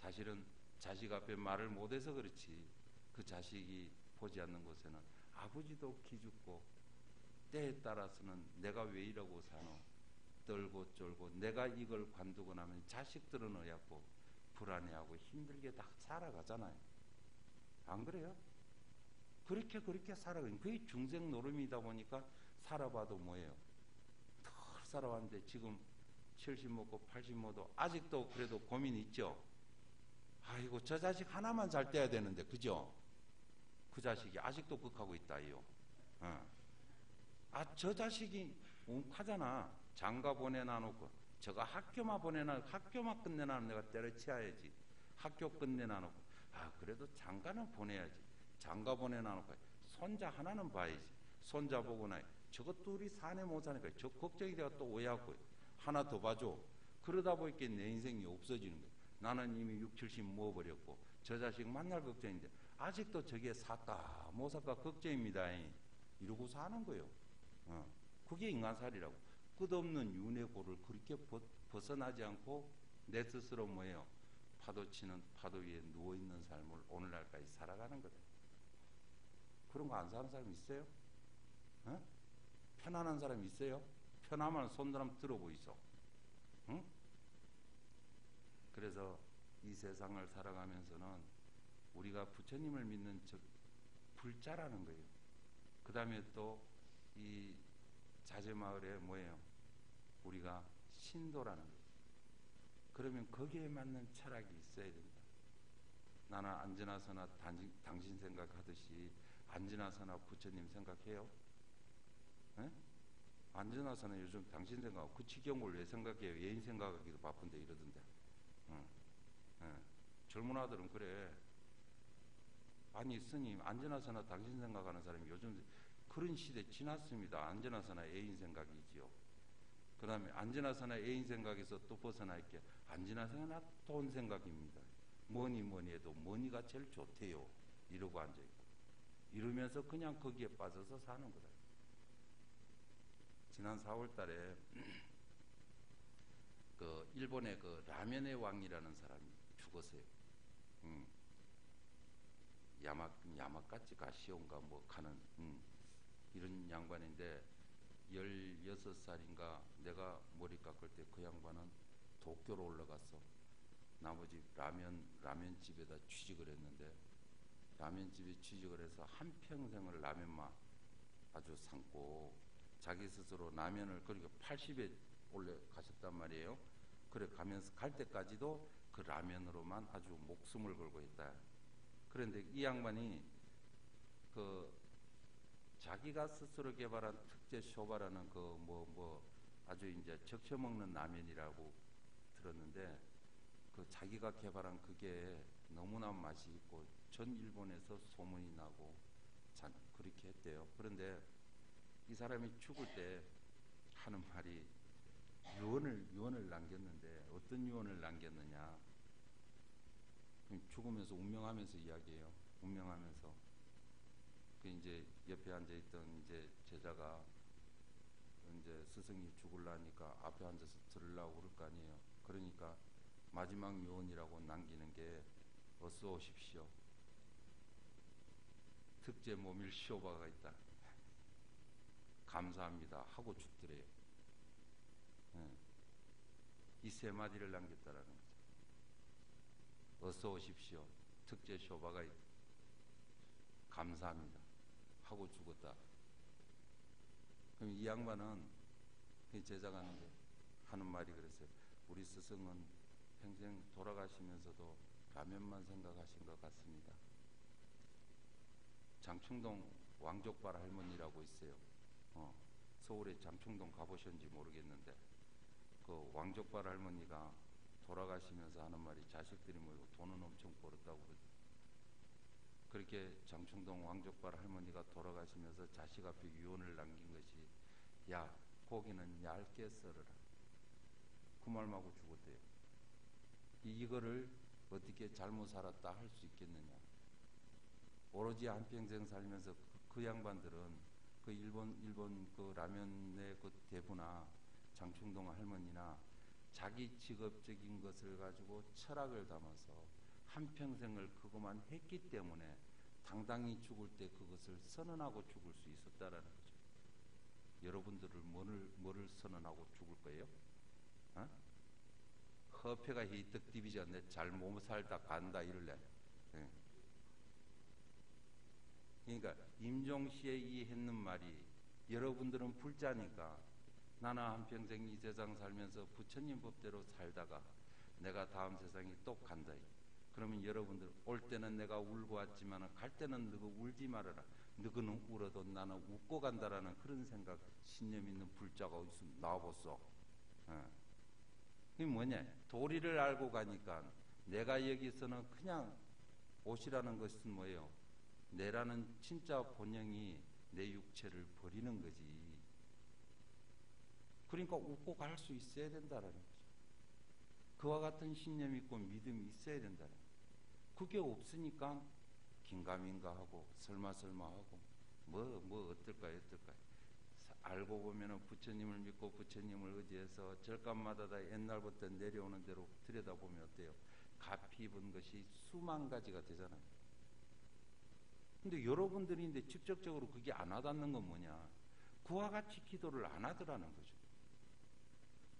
사실은 자식 앞에 말을 못해서 그렇지 그 자식이 보지 않는 곳에는 아버지도 기죽고 때에 따라서는 내가 왜 이러고 사노 떨고 쫄고 내가 이걸 관두고 나면 자식들은 어얗고 불안해하고 힘들게 다 살아가잖아요. 안 그래요? 그렇게 살아가요. 그게 중생 노름이다 보니까 살아봐도 뭐예요? 덜 살아왔는데 지금 70 먹고 80 먹어도 아직도 그래도 고민이 있죠. 아이고 저 자식 하나만 잘 떼야 되는데 그죠? 그 자식이 아직도 극하고 있다요. 저 자식이 웅하잖아. 장가 보내놔놓고 저가 학교만 학교만 끝내놔놓으면 내가 때려치워야지. 학교 끝내놔놓고 그래도 장가는 보내야지. 장가 보내놔놓고 손자 하나는 봐야지. 손자 보고 나니 저것 둘이 사내 못 사니까 저 걱정이 돼가 또 오해하고 하나 더 봐줘. 그러다 보니까 내 인생이 없어지는 거야. 나는 이미 60, 70 먹어버렸고 저 자식 만날 걱정인데 아직도 저게 살까 못 살까 걱정입니다. 이러고 사는 거예요. 그게 인간살이라고. 끝없는 윤회고를 그렇게 벗어나지 않고 내 스스로 뭐예요? 파도치는 파도 위에 누워있는 삶을 오늘날까지 살아가는 거다. 그런 거 안 사는 사람 있어요? 편안한 사람 있어요? 편하면 손들 한번 들어보이소. 응? 그래서 이 세상을 살아가면서는 우리가 부처님을 믿는 불자라는 거예요. 그 다음에 또 이 자제마을에 뭐예요? 우리가 신도라는 거예요. 그러면 거기에 맞는 철학이 있어야 된다. 나는 안지나서나 당신 생각하듯이 안지나서나 부처님 생각해요? 에? 안지나서나 요즘 당신 생각하고 그 지경을 왜 생각해요? 예인 생각하기도 바쁜데 이러던데. 젊은 아들은 그래. 아니 스님 안지나서나 당신 생각하는 사람이 요즘 그런 시대 지났습니다. 안지나서나 애인 생각이지요. 그 다음에 안지나서나 애인 생각에서 또 벗어나 있게 안지나서나 돈 생각입니다. 뭐니 해도 뭐니가 제일 좋대요. 이러고 앉아있고 이러면서 그냥 거기에 빠져서 사는 거다. 지난 4월 달에 그 일본의 그 라면의 왕이라는 사람이 죽었어요. 야마까치 가시온가 뭐 가는 이런 양반인데 16살인가 내가 머리 깎을 때 그 양반은 도쿄로 올라갔어. 나머지 라면집에다 취직을 했는데 라면집에 취직을 해서 한평생을 라면만 아주 삶고 자기 스스로 라면을 그러니까 80에 올라가셨단 말이에요. 그래 가면서 갈 때까지도 그 라면으로만 아주 목숨을 걸고 있다. 그런데 이 양반이 그 자기가 스스로 개발한 특제 쇼바라는 그 아주 이제 적셔 먹는 라면이라고 들었는데, 그 자기가 개발한 그게 너무나 맛이 있고 전 일본에서 소문이 나고 참 그렇게 했대요. 그런데 이 사람이 죽을 때 하는 말이 유언을 남겼는데, 어떤 유언을 남겼느냐? 죽으면서 운명하면서 이야기해요. 운명하면서 그 이제 옆에 앉아 있던 이제 제자가 이제 스승이 죽을라니까 앞에 앉아서 들으려고 그럴 거 아니에요. 그러니까 마지막 유언이라고 남기는 게 어서 오십시오. 특제 모밀 쇼바가 있다. 감사합니다 하고 죽더래요. 이 세 마디를 남겼다라는 거죠. 어서 오십시오. 특제 쇼바가 있다. 감사합니다 하고 죽었다. 그럼 이 양반은 제자가 하는 말이 그랬어요. 우리 스승은 평생 돌아가시면서도 라면만 생각하신 것 같습니다. 장충동 왕족발 할머니라고 있어요. 서울에 장충동 가보셨는지 모르겠는데, 그 왕족발 할머니가 돌아가시면서 하는 말이 자식들이 모이고 돈은 엄청 벌었다고 그러죠. 그렇게 장충동 왕족발 할머니가 돌아가시면서 자식 앞에 유언을 남긴 것이, 야, 고기는 얇게 썰어라. 그 말하고 죽었대요. 이거를 어떻게 잘못 살았다 할 수 있겠느냐. 오로지 한평생 살면서 그 양반들은 그 일본 그 라면의 그 대부나 장충동 할머니나 자기 직업적인 것을 가지고 철학을 담아서 한평생을 그것만 했기 때문에 당당히 죽을 때 그것을 선언하고 죽을 수 있었다라는 거죠. 여러분들을 뭐를 선언하고 죽을 거예요? 허패가 히떡 디비지 않네. 잘 못 살다 간다 이럴래. 네. 그러니까 임종시에 이 했는 말이, 여러분들은 불자니까 나는 한평생 이 세상 살면서 부처님 법대로 살다가 내가 다음 세상에 또 간다. 그러면 여러분들 올 때는 내가 울고 왔지만 갈 때는 너가 울지 말아라. 너는 울어도 나는 웃고 간다라는 그런 생각, 신념 있는 불자가 어디서 나와보소. 그게 뭐냐? 도리를 알고 가니까 내가 여기서는 그냥 옷이라는 것은 뭐예요? 내라는 진짜 본영이 내 육체를 버리는 거지. 그러니까 웃고 갈 수 있어야 된다라는 거죠. 그와 같은 신념이 있고 믿음이 있어야 된다는 거죠. 그게 없으니까 긴가민가 하고 설마 하고 뭐 어떨까요? 알고 보면은 부처님을 믿고 부처님을 의지해서 절간마다 다 옛날부터 내려오는 대로 들여다보면 어때요? 값이 입은 것이 수만 가지가 되잖아요. 근데 여러분들이 이제 직접적으로 그게 안 와닿는 건 뭐냐? 그와 같이 기도를 안 하더라는 거죠.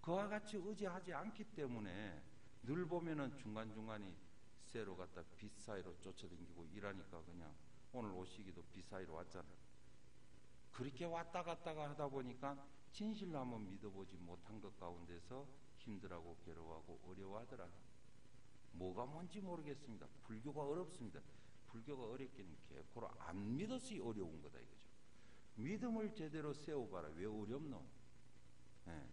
그와 같이 의지하지 않기 때문에 늘 보면은 중간중간이 쇠로 갖다 빛 사이로 쫓아다니고 일하니까 그냥 오늘 오시기도 빛 사이로 왔잖아요. 그렇게 왔다 갔다가 하다 보니까 진실로 한번 믿어보지 못한 것 가운데서 힘들하고 괴로워하고 어려워하더라. 뭐가 뭔지 모르겠습니다. 불교가 어렵습니다. 불교가 어렵기는 개코로 안 믿어서 어려운 거다 이거죠. 믿음을 제대로 세워봐라. 왜 어렵노? 네.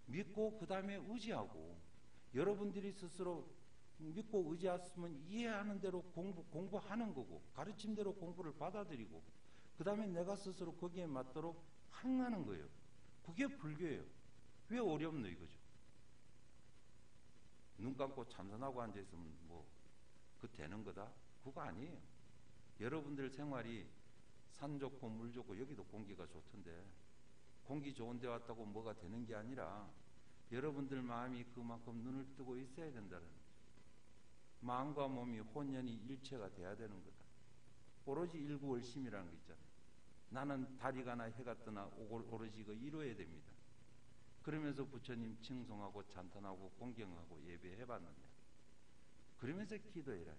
믿고 그 다음에 의지하고, 여러분들이 스스로 믿고 의지했으면 이해하는 대로 공부하는 거고, 가르침대로 공부를 받아들이고, 그 다음에 내가 스스로 거기에 맞도록 행하는 거예요. 그게 불교예요. 왜 어렵노 이거죠. 눈 감고 참선하고 앉아있으면 그 되는 거다? 그거 아니에요. 여러분들 생활이 산 좋고 물 좋고, 여기도 공기가 좋던데 공기 좋은 데 왔다고 뭐가 되는 게 아니라 여러분들 마음이 그만큼 눈을 뜨고 있어야 된다는 거죠. 마음과 몸이 혼연이 일체가 돼야 되는 거다. 오로지 일구월심이라는 거 있잖아요. 나는 달이 가나 해가 뜨나 오로지 이거 이루어야 됩니다. 그러면서 부처님 칭송하고 찬탄하고 공경하고 예배해봤는데, 그러면서 기도해라.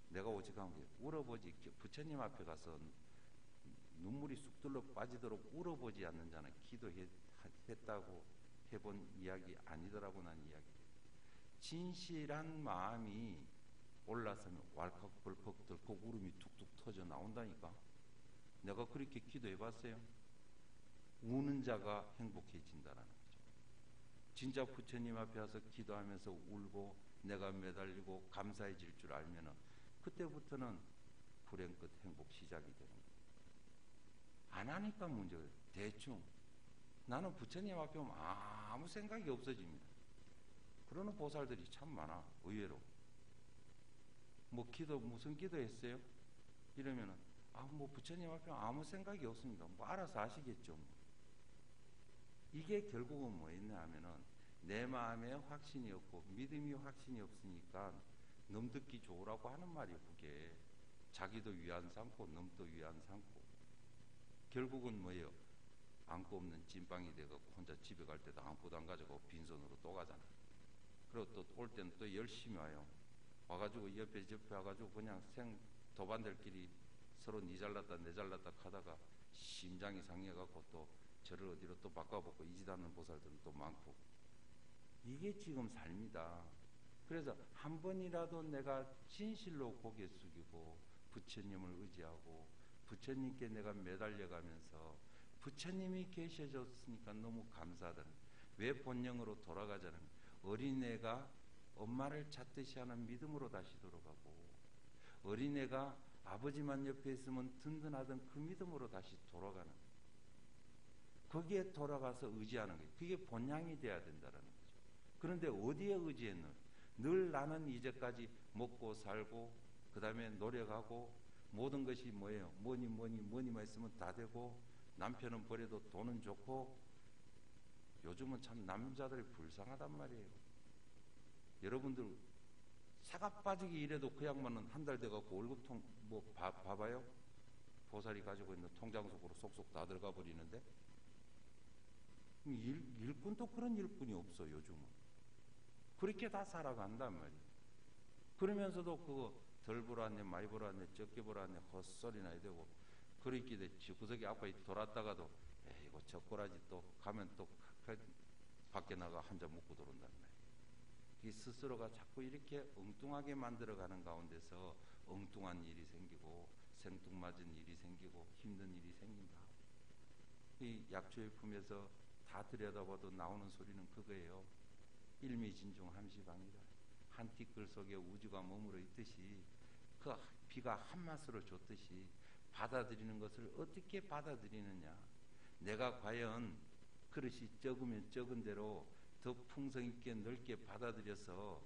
내가 오직한 게 울어보지, 부처님 앞에 가서 눈물이 쑥들러 빠지도록 울어보지 않는 자는 기도했다고 해본 이야기 아니더라고. 난 이야기. 진실한 마음이 올라서면 왈칵벌컥 덜컥 울음이 툭툭 터져 나온다니까. 내가 그렇게 기도해 봤어요. 우는 자가 행복해진다라는 거죠. 진짜 부처님 앞에 와서 기도하면서 울고 내가 매달리고 감사해질 줄 알면은 그때부터는 불행 끝 행복 시작이 되는 거예요. 안 하니까 문제예요. 대충 나는 부처님 앞에 오면 아무 생각이 없어집니다. 그러는 보살들이 참 많아. 의외로 뭐 기도 무슨 기도했어요? 이러면은 뭐 부처님 앞에 아무 생각이 없습니다. 뭐 알아서 하시겠죠. 이게 결국은 뭐였냐 하면은 내 마음에 확신이 없고 믿음이 확신이 없으니까 놈 듣기 좋으라고 하는 말이에요. 그게 자기도 위안 삼고 놈도 위안 삼고 결국은 뭐예요? 아무것도 없는 찐빵이 돼갖고 혼자 집에 갈 때도 아무것도 안 가져가고 빈손으로 또 가잖아. 그리고 또 올 때는 또 열심히 와요. 와가지고 옆에 와가지고 그냥 도반들끼리 서로 니 잘났다 내 잘났다 하다가 심장이 상해갖고 또 저를 어디로 또 바꿔보고 이지다는 보살들은 또 많고. 이게 지금 삶이다. 그래서 한 번이라도 내가 진실로 고개 숙이고 부처님을 의지하고 부처님께 내가 매달려가면서 부처님이 계셔줬으니까 너무 감사하다는, 왜 본령으로 돌아가자는, 어린애가 엄마를 찾듯이 하는 믿음으로 다시 돌아가고 어린애가 아버지만 옆에 있으면 든든하던 그 믿음으로 다시 돌아가는, 거기에 돌아가서 의지하는 거예요. 그게 본향이 돼야 된다는 거죠. 그런데 어디에 의지했노? 늘 나는 이제까지 먹고 살고 그 다음에 노력하고 모든 것이 뭐예요? 뭐니만 있으면 다 되고 남편은 버려도 돈은 좋고. 요즘은 참 남자들이 불쌍하단 말이에요. 여러분들 사가 빠지기 이래도 그 양반은 한 달 돼갖고 월급통 봐봐요. 보살이 가지고 있는 통장 속으로 쏙쏙 다 들어가 버리는데 일꾼도 그런 일꾼이 없어. 요즘은 그렇게 다 살아간단 말이에요. 그러면서도 그거 덜 벌었네 많이 벌었네 적게 벌었네 헛소리나 해야 되고 그렇게 구석에 앞에 돌았다가도 이거 젓가락이 또 가면 또 밖에 나가 한 잔 먹고 들어온단 말이에요. 이 스스로가 자꾸 이렇게 엉뚱하게 만들어가는 가운데서 엉뚱한 일이 생기고 생뚱맞은 일이 생기고 힘든 일이 생긴다. 이 약초의 품에서 다 들여다봐도 나오는 소리는 그거예요. 일미진중함시방이다. 한 티끌 속에 우주가 머물러 있듯이 그 비가 한 맛으로 줬듯이 받아들이는 것을 어떻게 받아들이느냐. 내가 과연 그릇이 적으면 적은 대로 더 풍성 있게 넓게 받아들여서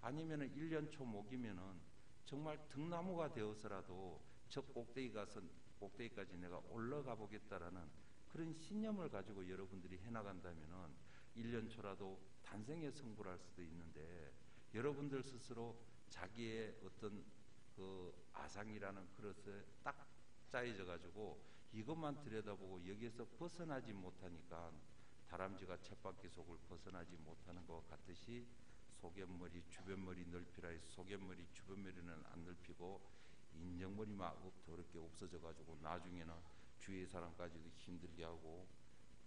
아니면은 1년 초 목이면은 정말 등나무가 되어서라도 저 꼭대기까지 내가 올라가 보겠다라는 그런 신념을 가지고 여러분들이 해나간다면은 1년 초라도 단생에 성불할 수도 있는데, 여러분들 스스로 자기의 어떤 그 아상이라는 그릇에 딱 짜여져 가지고 이것만 들여다보고 여기에서 벗어나지 못하니까 다람쥐가 쳇바퀴 속을 벗어나지 못하는 것 같듯이 속옆머리 주변머리 넓히라 해서 속옆머리 주변머리는 안 넓히고 인정머리만 더럽게 없어져 가지고 나중에는 주위의 사람까지도 힘들게 하고.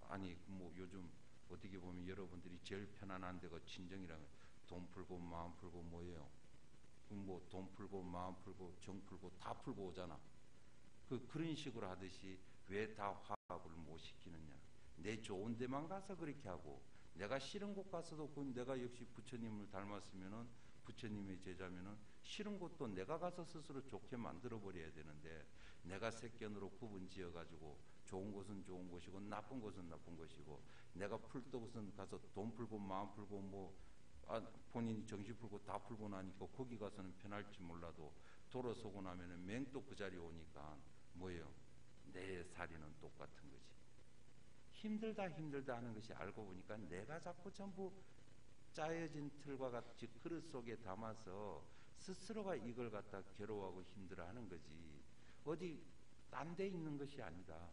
아니 뭐 요즘 어떻게 보면 여러분들이 제일 편안한 데가 친정이랑 돈 풀고 마음 풀고 뭐예요? 뭐 돈 풀고 마음 풀고 정 풀고 다 풀고 오잖아. 그런 식으로 하듯이 왜 다 화합을 못 시키느냐. 내 좋은 데만 가서 그렇게 하고 내가 싫은 곳 가서도 내가 역시 부처님을 닮았으면은 부처님의 제자면은 싫은 곳도 내가 가서 스스로 좋게 만들어 버려야 되는데, 내가 색견으로 구분 지어 가지고 좋은 곳은 좋은 곳이고 나쁜 곳은 나쁜 것이고, 내가 풀 곳은 가서 돈 풀고 마음 풀고 본인이 정신 풀고 다 풀고 나니까 거기 가서는 편할지 몰라도 돌아서고 나면은 맹 또 그 자리에 오니까 뭐예요? 내 살이는 똑같은 거지. 힘들다 하는 것이 알고 보니까 내가 자꾸 전부 짜여진 틀과 같이 그릇 속에 담아서 스스로가 이걸 갖다 괴로워하고 힘들어하는 거지. 어디 딴 데 있는 것이 아니다.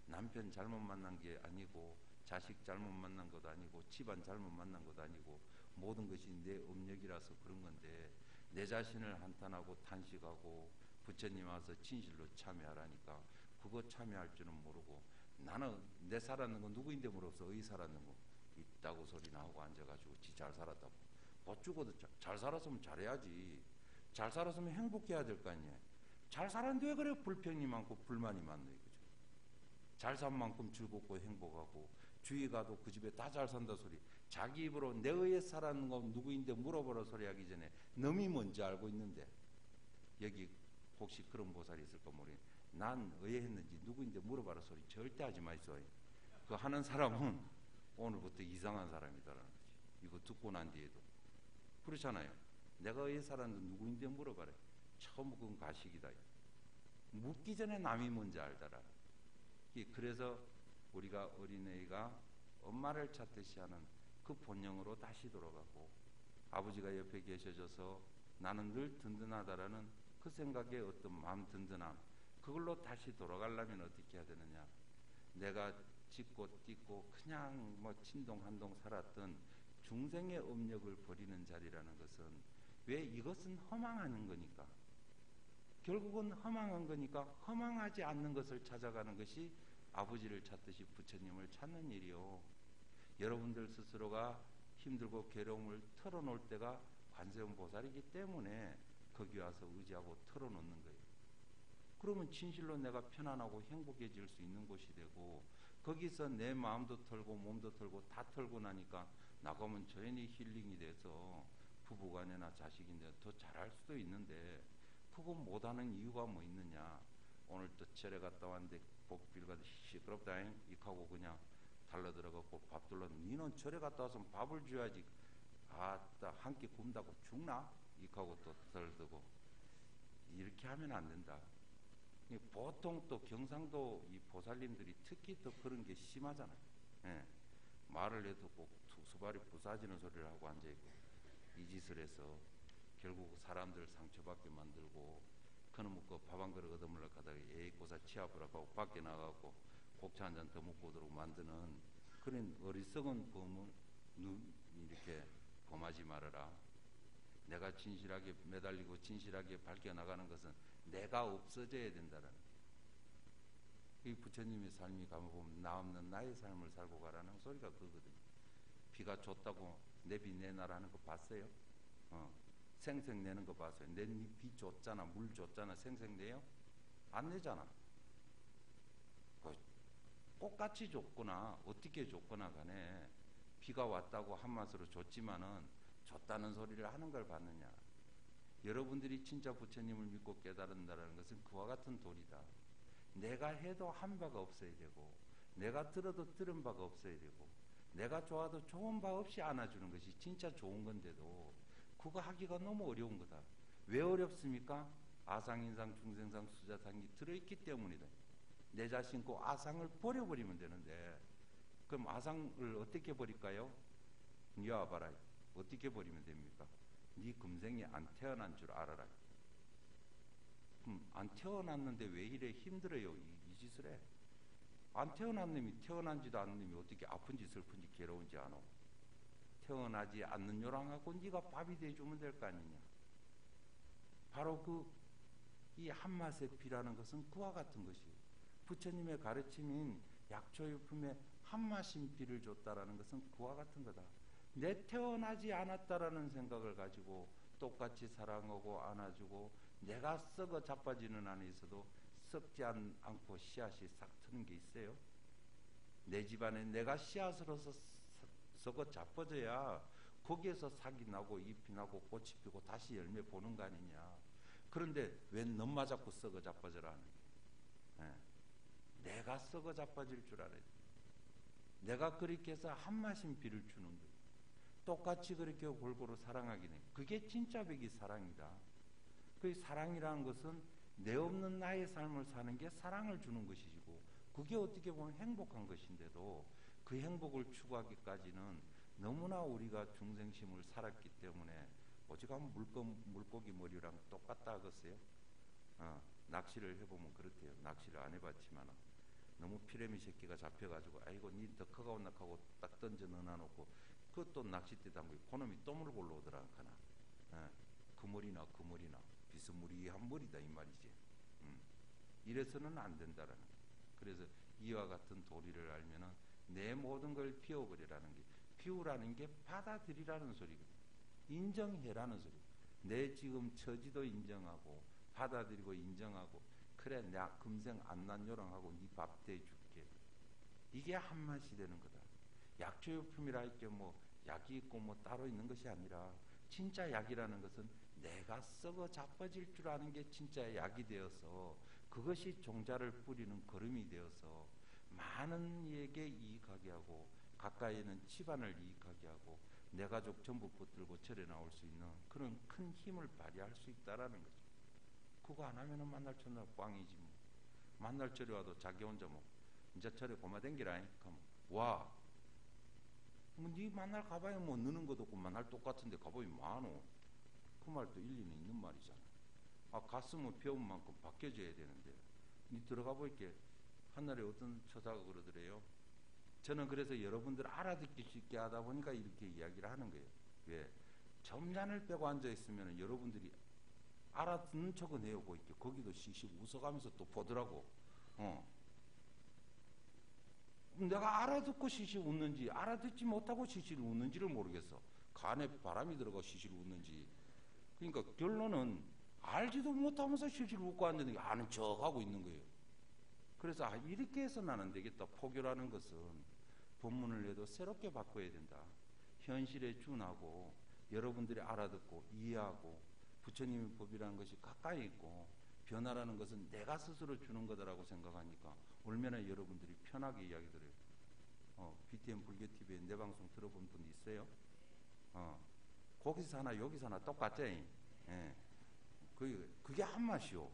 남편 잘못 만난 게 아니고 자식 잘못 만난 것도 아니고 집안 잘못 만난 것도 아니고 모든 것이 내 업력이라서 그런 건데, 내 자신을 한탄하고 탄식하고 부처님 와서 진실로 참여하라니까 그거 참여할 줄은 모르고 나는 내 살았는 거 누구인데 물어서 어디 살았는 거 있다고 소리나 하고 앉아가지고 지 잘 살았다고. 못 죽어도 잘 살았으면 잘해야지. 잘 살았으면 행복해야 될 거 아니에요. 잘 살았는데 왜 그래 불평이 많고 불만이 많네, 그죠? 잘 산 만큼 즐겁고 행복하고 주위 가도 그 집에 다 잘 산다 소리. 자기 입으로 내 의에 살았는 거 누구인데 물어보라 소리 하기 전에 남이 뭔지 알고 있는데, 여기 혹시 그런 보살이 있을까 모르겠네. 난 의했는지 누구인데 물어봐라 소리 절대 하지 마이소. 그 하는 사람은 오늘부터 이상한 사람이다라는 거지. 이거 듣고 난 뒤에도 그렇잖아요. 내가 의해 살았는데 누구인데 물어봐라. 처음 그건 가식이다. 묻기 전에 남이 뭔지 알더라. 그래서 우리가 어린애가 엄마를 찾듯이 하는 그 본능으로 다시 돌아가고, 아버지가 옆에 계셔줘서 나는 늘 든든하다라는 그 생각에 어떤 마음 든든함, 그걸로 다시 돌아가려면 어떻게 해야 되느냐. 내가 짖고 뛰고 그냥 뭐 친동한동 살았던 중생의 업력을 버리는 자리라는 것은, 왜 이것은 허망하는 거니까, 결국은 허망한 거니까 허망하지 않는 것을 찾아가는 것이 아버지를 찾듯이 부처님을 찾는 일이요. 여러분들 스스로가 힘들고 괴로움을 털어놓을 때가 관세음 보살이기 때문에 거기 와서 의지하고 털어놓는 거예요. 그러면 진실로 내가 편안하고 행복해질 수 있는 곳이 되고, 거기서 내 마음도 털고 몸도 털고 다 털고 나니까 나가면 저연히 힐링이 돼서 부부간이나 자식인데 더 잘할 수도 있는데, 그거 못하는 이유가 뭐 있느냐. 오늘 또 절에 갔다 왔는데 복빌가도 시끄럽다잉 이하고 그냥 달라들어갖고 밥 둘러. 니는 절에 갔다 와서 밥을 줘야지. 아따 한 끼 굶다고 죽나? 이하고 또 덜드고. 이렇게 하면 안 된다. 보통 또 경상도 이 보살님들이 특히 또 그런 게 심하잖아요. 예. 말을 해도 꼭 투수발이 부사지는 소리를 하고 앉아있고, 이 짓을 해서 결국 사람들 상처받게 만들고, 그놈의 밥 한 그릇 얻어먹으려고 하다가 예의고사 취합을 하고 밖에 나가고 곡차 한 잔 더 먹고 오도록 만드는 그런 어리석은 범을 이렇게 범하지 말아라. 내가 진실하게 매달리고 진실하게 밝혀나가는 것은 내가 없어져야 된다는, 이 부처님의 삶이 가보면 나 없는 나의 삶을 살고 가라는 소리가 그거거든요. 비가 줬다고 내비 내놔라는 거 봤어요? 생생 내는 거 봤어요? 내 비 줬잖아, 물 줬잖아, 생생 내요? 안 내잖아. 똑같이 줬거나 어떻게 줬거나 간에 비가 왔다고 한마디로 줬지만은 줬다는 소리를 하는 걸 봤느냐. 여러분들이 진짜 부처님을 믿고 깨달은다는 것은 그와 같은 도리다. 내가 해도 한 바가 없어야 되고, 내가 들어도 들은 바가 없어야 되고, 내가 좋아도 좋은 바 없이 안아주는 것이 진짜 좋은 건데도 그거 하기가 너무 어려운 거다. 왜 어렵습니까? 아상인상 중생상 수자상이 들어있기 때문이다. 내 자신 그 아상을 버려버리면 되는데, 그럼 아상을 어떻게 버릴까요? 니 와봐라. 어떻게 버리면 됩니까? 네 금생에 안 태어난 줄 알아라. 안 태어났는데 왜 이래 힘들어요? 이 짓을 해. 안 태어난 놈이, 태어난지도 않은 놈이 어떻게 아픈지 슬픈지 괴로운지 아노? 태어나지 않는 요랑하고 네가 밥이 돼주면 될 거 아니냐. 바로 이 한맛의 비라는 것은 그와 같은 것이에요. 부처님의 가르침인 약초유품에 한맛인 비를 줬다라는 것은 그와 같은 거다. 내 태어나지 않았다라는 생각을 가지고 똑같이 사랑하고 안아주고, 내가 썩어 자빠지는 안에 있어도 썩지 않고 씨앗이 싹 트는 게 있어요. 내 집안에 내가 씨앗으로서 썩어 자빠져야 거기에서 싹이 나고 잎이 나고 꽃이 피고 다시 열매 보는 거 아니냐. 그런데 왜 너만 자꾸 썩어 자빠져라 하는 거예요. 내가 썩어 자빠질 줄 알아야 돼. 내가 그렇게 해서 한마신 비를 주는 거예요. 똑같이 그렇게 골고루 사랑하긴 해. 그게 진짜 백이 사랑이다. 그 사랑이라는 것은 내 없는 나의 삶을 사는 게 사랑을 주는 것이고, 그게 어떻게 보면 행복한 것인데도 그 행복을 추구하기까지는 너무나 우리가 중생심을 살았기 때문에, 오직하면 물고기 머리랑 똑같다 하겠어요? 낚시를 해보면 그렇대요. 낚시를 안 해봤지만 너무 피레미 새끼가 잡혀가지고 아이고 니 더 커가온 낙하고 딱 던져 넣어놓고 그것도 낚싯대 담그고 그놈이 또 물고 올라오더라 하나. 그 머리나 비스무리한 머리다 이 말이지. 이래서는 안 된다라는 거예요. 그래서 이와 같은 도리를 알면은 내 모든 걸 비워버리라는 게, 비우라는 게 받아들이라는 소리거든요. 인정해라는 소리. 내 지금 처지도 인정하고 받아들이고 인정하고 그래 내가 금생 안난요랑하고 네 밥 대줄게. 이게 한맛이 되는 거다. 약초유품이라 할 게 뭐 약이 있고 뭐 따로 있는 것이 아니라 진짜 약이라는 것은 내가 썩어 자빠질 줄 아는 게 진짜 약이 되어서 그것이 종자를 뿌리는 걸음이 되어서 많은 이에게 이익하게 하고 가까이는 집안을 이익하게 하고 내 가족 전부 붙들고 절에 나올 수 있는 그런 큰 힘을 발휘할 수 있다라는 거죠. 그거 안 하면은 만날 첫날 꽝이지 뭐. 만날 절에 와도 자기 혼자 뭐 이제 절에 고마 댕기라 그럼 와. 뭐 네 만날 가봐야 뭐 느는 것도 없고 만날 똑같은데 가보이 많어. 그 말도 일리는 있는 말이잖아. 아 갔으면 배운 만큼 바뀌어져야 되는데 니 들어가 보이게 한날에 어떤 처자가 그러더래요. 저는 그래서 여러분들 알아듣기 쉽게 하다 보니까 이렇게 이야기를 하는 거예요. 왜? 점잔을 빼고 앉아있으면 여러분들이 알아듣는 척은 해요. 거기도 씩씩 웃어가면서 또 보더라고. 내가 알아듣고 시실 웃는지 알아듣지 못하고 시실 웃는지를 모르겠어. 간에 바람이 들어가 시실 웃는지. 그러니까 결론은 알지도 못하면서 시실 웃고 앉는 아는 척하고 있는 거예요. 그래서 이렇게 해서는 안 되겠다. 포교라는 것은 본문을 내도 새롭게 바꿔야 된다. 현실에 준하고 여러분들이 알아듣고 이해하고 부처님의 법이라는 것이 가까이 있고 변화라는 것은 내가 스스로 주는 거다라고 생각하니까 얼마나 여러분들이 편하게 이야기 들어요. BTN 불교TV에 내 방송 들어본 분 있어요? 거기서 하나 여기서 하나 똑같죠? 예. 그게 한맛이요.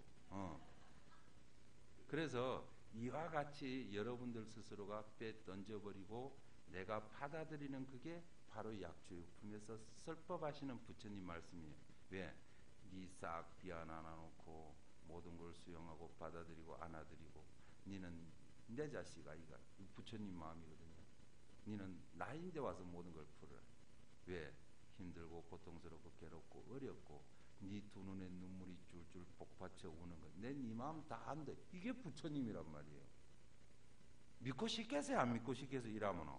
그래서 이와 같이 여러분들 스스로가 빼던져버리고 내가 받아들이는 그게 바로 약초육품에서 설법하시는 부처님 말씀이에요. 왜? 니 싹 비안 안아놓고 모든 걸 수용하고 받아들이고 안아들이고 니는 내 자식아 이가 부처님 마음이거든요. 니는 나인데 와서 모든 걸 풀어라. 왜? 힘들고 고통스럽고 괴롭고 어렵고 네 두 눈에 눈물이 줄줄 복받쳐 우는 것. 내 네 마음 다 안돼. 이게 부처님이란 말이에요. 믿고 싶겠어요? 안 믿고 싶겠어요? 이라면은.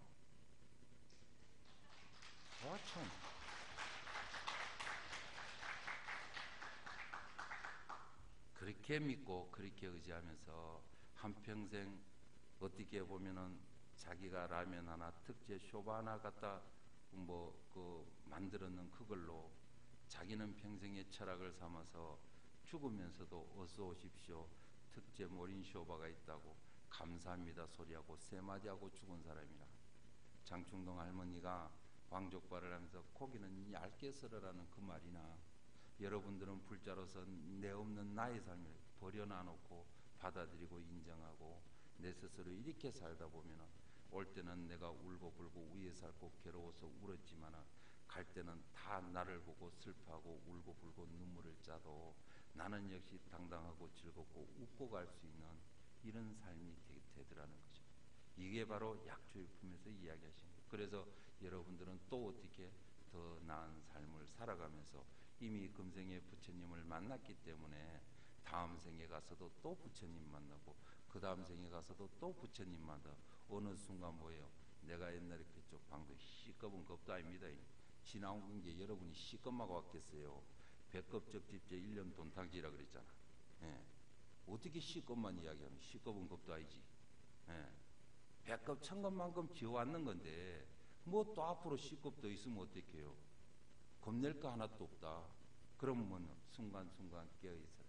참. 그렇게 믿고 그렇게 의지하면서 한평생 어떻게 보면은 자기가 라면 하나 특제 쇼바 하나 갖다 만들었는 그걸로 자기는 평생의 철학을 삼아서 죽으면서도 어서 오십시오. 특제 모린 쇼바가 있다고 감사합니다 소리하고 세 마디 하고 죽은 사람이라. 장충동 할머니가 왕족발을 하면서 고기는 얇게 썰으라는 그 말이나 여러분들은 불자로서 내 없는 나의 삶을 버려놔놓고 받아들이고 인정하고 내 스스로 이렇게 살다 보면 올 때는 내가 울고 불고 위에 살고 괴로워서 울었지만 갈 때는 다 나를 보고 슬퍼하고 울고 불고 눈물을 짜도 나는 역시 당당하고 즐겁고 웃고 갈 수 있는 이런 삶이 되더라는 거죠. 이게 바로 약초유품에서 이야기하신 거예요. 그래서 여러분들은 또 어떻게 더 나은 삶을 살아가면서 이미 금생에 부처님을 만났기 때문에 다음 생에 가서도 또 부처님 만나고 그 다음 생에 가서도 또 부처님 만나. 어느 순간 뭐예요? 내가 옛날에 그쪽 방도 시꺼먼 겁도 아닙니다. 지나온 게 여러분이 시꺼마고 왔겠어요. 백겁적집제 1년 돈탕지라 그랬잖아. 예. 어떻게 시꺼만 이야기하면 시꺼먼 겁도 아니지. 예. 백겁 천겁만큼 지어왔는 건데 뭐 또 앞으로 시겁 더 있으면 어떡해요? 겁낼 거 하나도 없다. 그러면 순간순간 깨어있어라.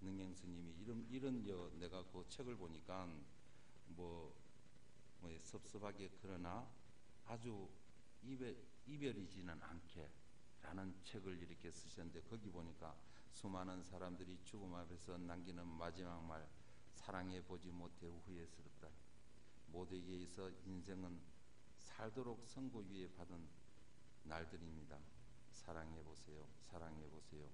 능행 스님이 이런 내가 그 책을 보니까 섭섭하게 그러나 아주 이별이지는 않게 라는 책을 이렇게 쓰셨는데 거기 보니까 수많은 사람들이 죽음 앞에서 남기는 마지막 말 사랑해 보지 못해 후회스럽다. 모두에게 있어 인생은 살도록 선고 위에 받은 날들입니다. 사랑해보세요. 사랑해보세요.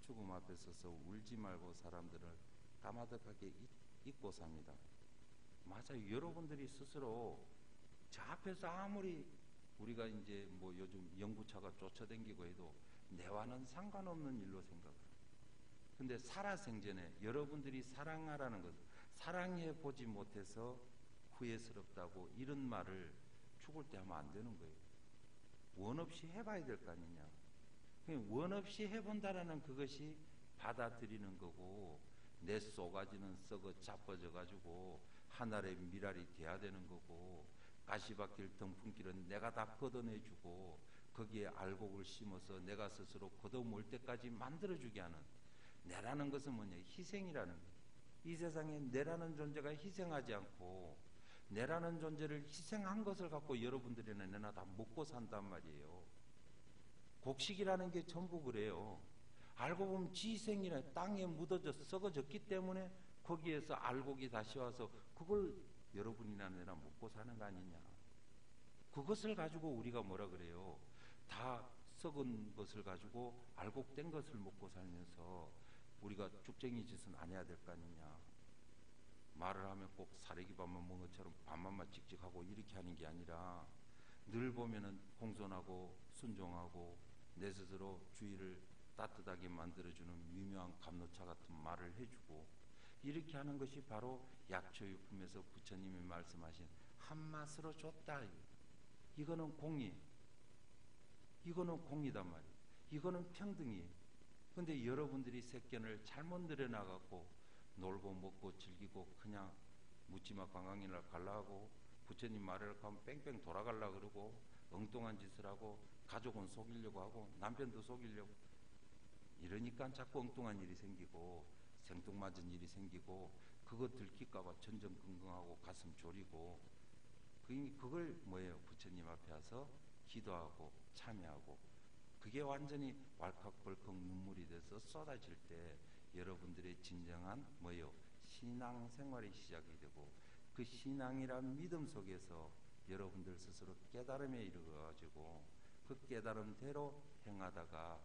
죽음 앞에 서서 울지 말고 사람들을 까마득하게 잊고 삽니다. 맞아요. 여러분들이 스스로 저 앞에서 아무리 우리가 이제 요즘 연구차가 쫓아다니고 해도 내와는 상관없는 일로 생각을. 근데 살아생전에 여러분들이 사랑하라는 것, 사랑해보지 못해서 후회스럽다고 이런 말을 죽을 때 하면 안 되는 거예요. 원 없이 해봐야 될 거 아니냐. 원 없이 해본다라는 그것이 받아들이는 거고, 내 쏘가지는 썩어 자빠져 가지고 하늘의 미랄이 돼야 되는 거고, 가시밭길 덩풍길은 내가 다 걷어내주고 거기에 알곡을 심어서 내가 스스로 걷어모을 때까지 만들어주게 하는, 내라는 것은 뭐냐? 희생이라는 거예요. 이 세상에 내라는 존재가 희생하지 않고, 내라는 존재를 희생한 것을 갖고 여러분들이나 내나 다 먹고 산단 말이에요. 곡식이라는 게 전부 그래요. 알고 보면 지생이라 땅에 묻어져 썩어졌기 때문에 거기에서 알곡이 다시 와서 그걸 여러분이나 내나 먹고 사는 거 아니냐. 그것을 가지고 우리가 뭐라 그래요? 다 썩은 것을 가지고 알곡된 것을 먹고 살면서 우리가 죽쟁이 짓은 안 해야 될 거 아니냐. 말을 하면 꼭 사래기 밥만 먹은 것처럼 밥만만 찍찍하고 이렇게 하는 게 아니라, 늘 보면은 공손하고 순종하고 내 스스로 주위를 따뜻하게 만들어주는 미묘한 감로차 같은 말을 해주고, 이렇게 하는 것이 바로 약초유품에서 부처님이 말씀하신 한맛으로 줬다. 이거는 공이, 이거는 공이단 말이에요. 이거는 평등이에요. 근데 여러분들이 색견을 잘못 늘여나갖고 놀고 먹고 즐기고 그냥 묻지마 관광이나 갈라 하고, 부처님 말을 하면 뺑뺑 돌아가려고 그러고, 엉뚱한 짓을 하고, 가족은 속이려고 하고, 남편도 속이려고, 이러니까 자꾸 엉뚱한 일이 생기고 생뚱맞은 일이 생기고, 그거 들킬까봐 전전긍긍하고 가슴 졸이고, 그걸 뭐예요? 부처님 앞에 와서 기도하고 참여하고, 그게 완전히 왈칵벌컥 눈물이 돼서 쏟아질 때 여러분들의 진정한 뭐예요? 신앙생활이 시작이 되고, 그 신앙이란 믿음 속에서 여러분들 스스로 깨달음에 이르러가지고 그 깨달음대로 행하다가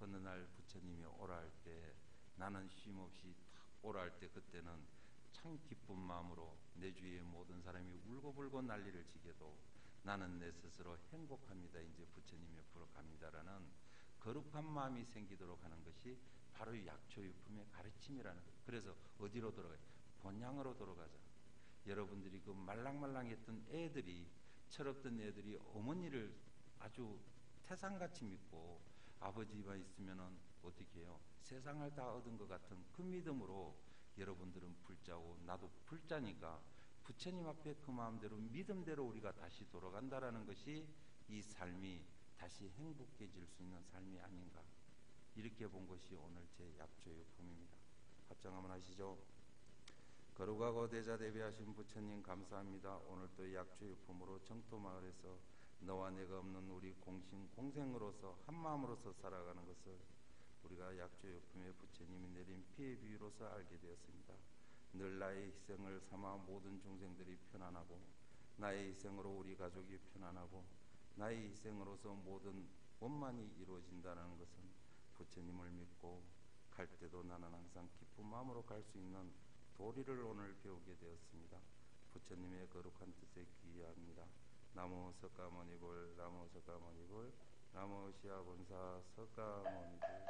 어느 날 부처님이 오라 할 때, 나는 쉼없이 탁 오라 할 때, 그때는 참 기쁜 마음으로 내 주위의 모든 사람이 울고불고 난리를 치게도 나는 내 스스로 행복합니다. 이제 부처님 옆으로 갑니다라는 거룩한 마음이 생기도록 하는 것이 바로 약초유품의 가르침이라는 거예요. 그래서 어디로 돌아가요? 본향으로 돌아가자. 여러분들이 그 말랑말랑했던 애들이, 철없던 애들이 어머니를 아주 태산같이 믿고 아버지만 있으면은 어떻게 해요? 세상을 다 얻은 것 같은 그 믿음으로 여러분들은 불자고 나도 불자니까 부처님 앞에 그 마음대로 믿음대로 우리가 다시 돌아간다라는 것이 이 삶이 다시 행복해질 수 있는 삶이 아닌가, 이렇게 본 것이 오늘 제 약초유품입니다. 합장 한번 하시죠. 거룩하고 대자대비하신 부처님 감사합니다. 오늘 또 약초유품으로 정토마을에서 너와 내가 없는 우리 공생으로서 한마음으로서 살아가는 것을 우리가 약초유품의 부처님이 내린 피의 비유로서 알게 되었습니다. 늘 나의 희생을 삼아 모든 중생들이 편안하고, 나의 희생으로 우리 가족이 편안하고, 나의 희생으로서 모든 원만이 이루어진다는 것은 부처님을 믿고 갈 때도 나는 항상 기쁜 마음으로 갈 수 있는 도리를 오늘 배우게 되었습니다. 부처님의 거룩한 뜻에 귀의합니다. 나무 석가모니불, 나무 석가모니불, 나무 시아본사 석가모니불.